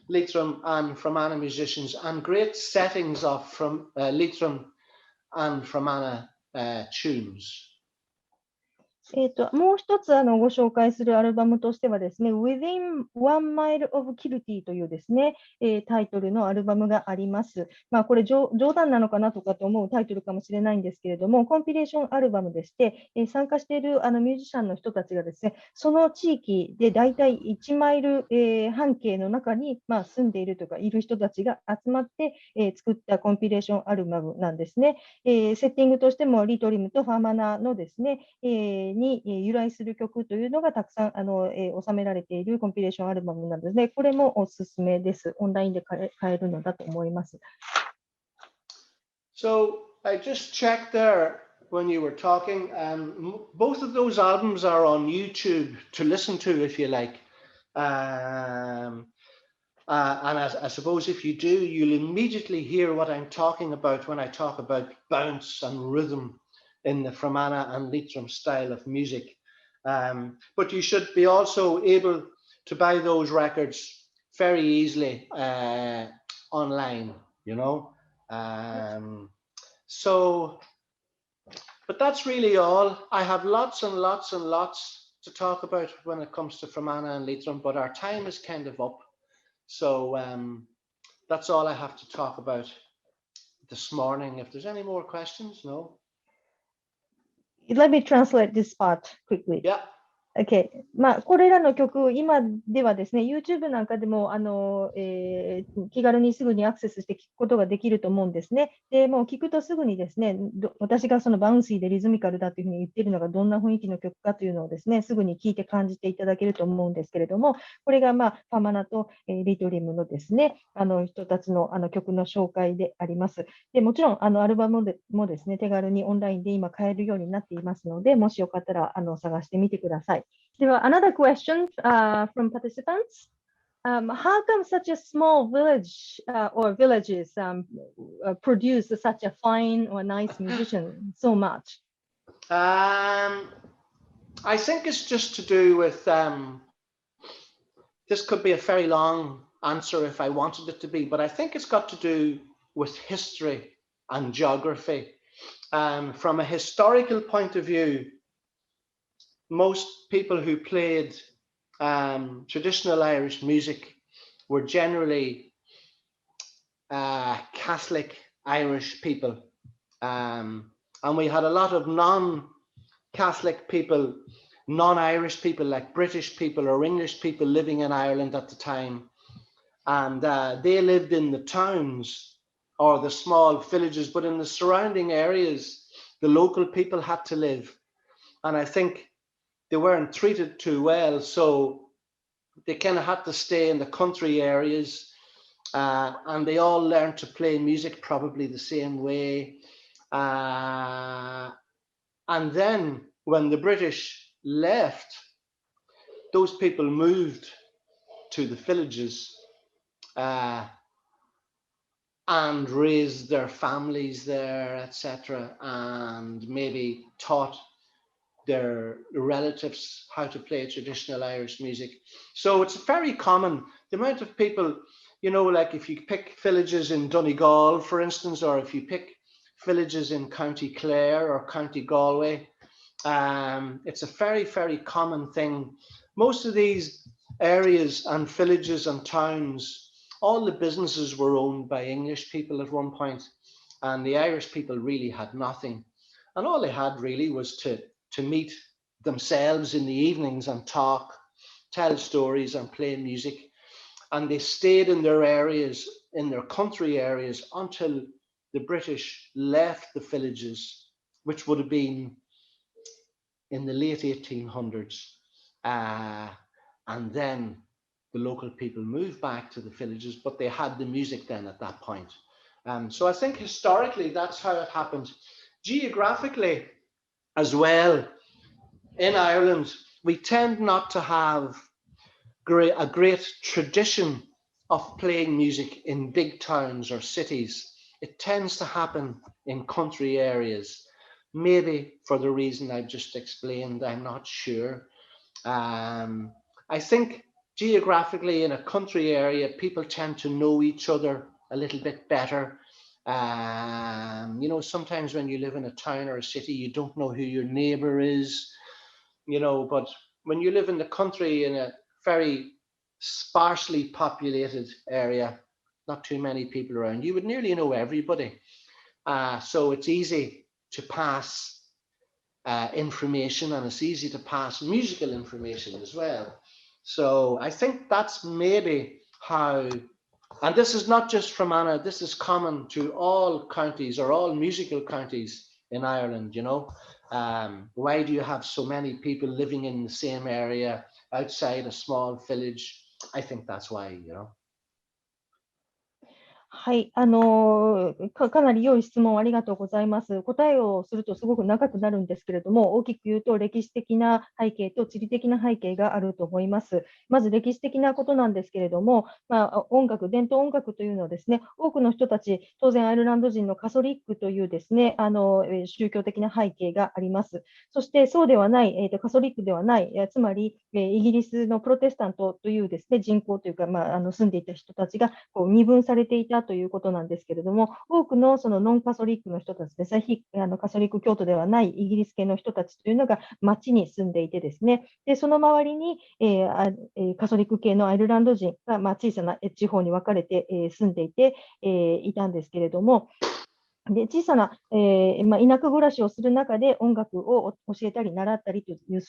Speaker 1: Leitrim and Fermanagh musicians and great settings of Leitrim and Fermanagh tunes.
Speaker 2: もう一つご紹介するアルバムとしてはですね、Within One Mile of Kilty というですね、タイトルのアルバムがあります。これ冗談なのかなとかと思うタイトルかもしれないんですけれども、コンピレーションアルバムでして、参加しているミュージシャンの人たちがですね、その地域でだいたい1マイル、半径の中に、住んでいるとかいる人たちが集まって、作ったコンピレーションアルバムなんですね。セッティングとしてもリトリムとファーマナのですね、に由来する曲というのがたくさん収められているコンピレーションアルバムなので、これもおすすめです。オンラインで買えるのだと思います。
Speaker 1: So I just checked there when you were talking. Both of those albums are on YouTube to listen to if you like. And I suppose if you do, you'll immediately hear what I'm talking about when I talk about bounce and rhythm in the Fermanagh and Leitrim style of music. But you should be also able to buy those records very easily online, you know. But that's really all. I have lots and lots and lots to talk about when it comes to Fermanagh and Leitrim, but our time is kind of up. So that's all I have to talk about this morning. If there's any more questions, no?
Speaker 2: Let me translate this part quickly.
Speaker 1: Yeah.
Speaker 2: Okay. これらの曲、今ではですね、YouTube なんかでも気軽にすぐにアクセスして聴くことができると思うんですね。で、もう聴くとすぐにですね、私がそのバウンシーでリズミカルだというふうに言っているのがどんな雰囲気の曲かというのをですね、すぐに聴いて感じていただけると思うんですけれども、これがファマナとリトリムのですね、人たちの曲の紹介であります。で、もちろんアルバムもですね、手軽にオンラインで今買えるようになっていますので、もしよかったら探してみてください。There were another question from participants. How come such a small village or villages produce such a fine or nice musician so much?
Speaker 1: I think it's just to do with, this could be a very long answer if I wanted it to be, but I think it's got to do with history and geography. From a historical point of view, most people who played traditional Irish music were generally Catholic Irish people. And we had a lot of non-Catholic people, non-Irish people like British people or English people living in Ireland at the time. And they lived in the towns or the small villages, but in the surrounding areas, the local people had to live. And I think they weren't treated too well, so they kind of had to stay in the country areas, and they all learned to play music probably the same way. And then when the British left, those people moved to the villages and raised their families there, etc., and maybe taught their relatives how to play traditional Irish music. So it's very common. The amount of people, you know, like if you pick villages in Donegal, for instance, or if you pick villages in County Clare or County Galway, it's a very, very common thing. Most of these areas and villages and towns, all the businesses were owned by English people at one point, and the Irish people really had nothing. And all they had really was to meet themselves in the evenings and talk, tell stories and play music. And they stayed in their areas, in their country areas, until the British left the villages, which would have been in the late 1800s. And then the local people moved back to the villages, but they had the music then at that point. So I think historically, that's how it happened. Geographically, as well, in Ireland, we tend not to have a great tradition of playing music in big towns or cities. It tends to happen in country areas, maybe for the reason I've just explained, I'm not sure. I think geographically in a country area, people tend to know each other a little bit better. You know, sometimes when you live in a town or a city, you don't know who your neighbor is. but when you live in the country in a very sparsely populated area, not too many people around, you would nearly know everybody. So it's easy to pass information, and it's easy to pass musical information as well. So I think that's maybe how, and this is not just Fermanagh, this is common to all counties or all musical counties in Ireland, why do you have so many people living in the same area outside a small village? I think that's why,
Speaker 2: はい、かなり良い質問ありがとうございます。答えをするとすごく長くなるんですけれども、大きく言うと歴史的な背景と地理的な背景があると思います。まず歴史的なことなんですけれども、伝統音楽というのはですね、多くの人たち、当然アイルランド人のカソリックというですね、宗教的な背景があります。そしてそうではない、カソリックではない、つまり、イギリスのプロテスタントというですね、人口というか、住んでいた人たちがこう二分されていたということなんですけれども、多くのそのノンカソリックの人たちですね、カソリック教徒ではないイギリス系の人たちというのが町に住んでいてですね、でその周りに、カソリック系のアイルランド人が、小さな地方に分かれて、住んでいて、いたんですけれども、で小さな、田舎暮らしをする中で音楽を教えたり習ったりという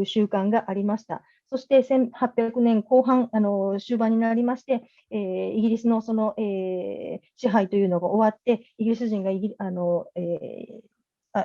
Speaker 2: 習慣がありました。そして1800年後半、終盤になりまして、イギリスの支配というのが終わって、イギリス人が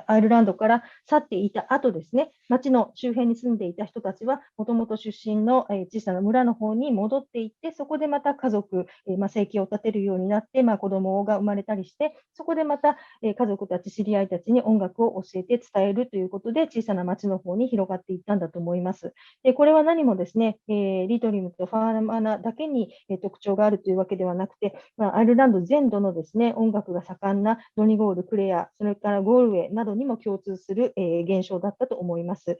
Speaker 2: アイルランドから去っていた後ですね、町の周辺に住んでいた人たちは、もともと出身の小さな村の方に戻っていって、そこでまた家族、生計を立てるようになって、子供が生まれたりして、そこでまた家族たち、知り合いたちに音楽を教えて伝えるということで、小さな町の方に広がっていったんだと思います。でこれは何もですね、リトリムとファーマナだけに特徴があるというわけではなくて、アイルランド全土のですね、音楽が盛んなドニゴール、クレア、それからゴールウェイなどにも共通する、現象だったと思います。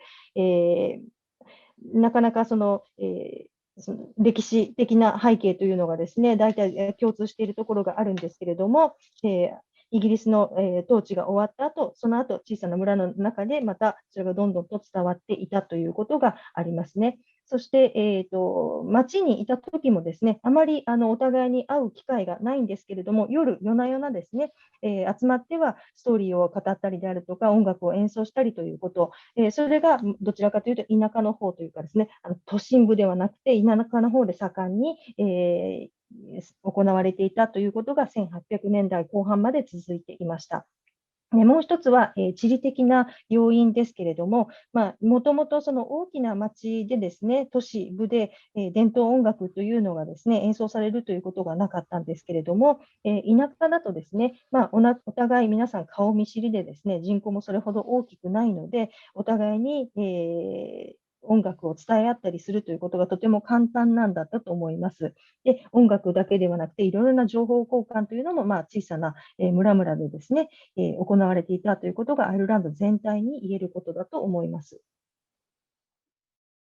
Speaker 2: なかなかその歴史的な背景というのがですね、大体共通しているところがあるんですけれども、イギリスの統治が終わった後、その後小さな村の中でまたそれがどんどんと伝わっていたということがありますね。そして、町にいた時もですね、あまりお互いに会う機会がないんですけれども、夜な夜なですね、集まってはストーリーを語ったりであるとか、音楽を演奏したりということ、それがどちらかというと田舎の方というかですね、都心部ではなくて田舎の方で盛んに、行われていたということが1800年代後半まで続いていました。もう一つは、地理的な要因ですけれども、もともとその大きな町でですね、都市部で、伝統音楽というのがですね、演奏されるということがなかったんですけれども、田舎だとですね、お互い皆さん顔見知りでですね、人口もそれほど大きくないので、お互いに、音楽を伝え合ったりするということがとても簡単なんだったと思います。で、音楽だけではなくて、いろいろな情報交換というのも、小さな村々でですね、行われていたということがアイルランド全体に言えることだと思います。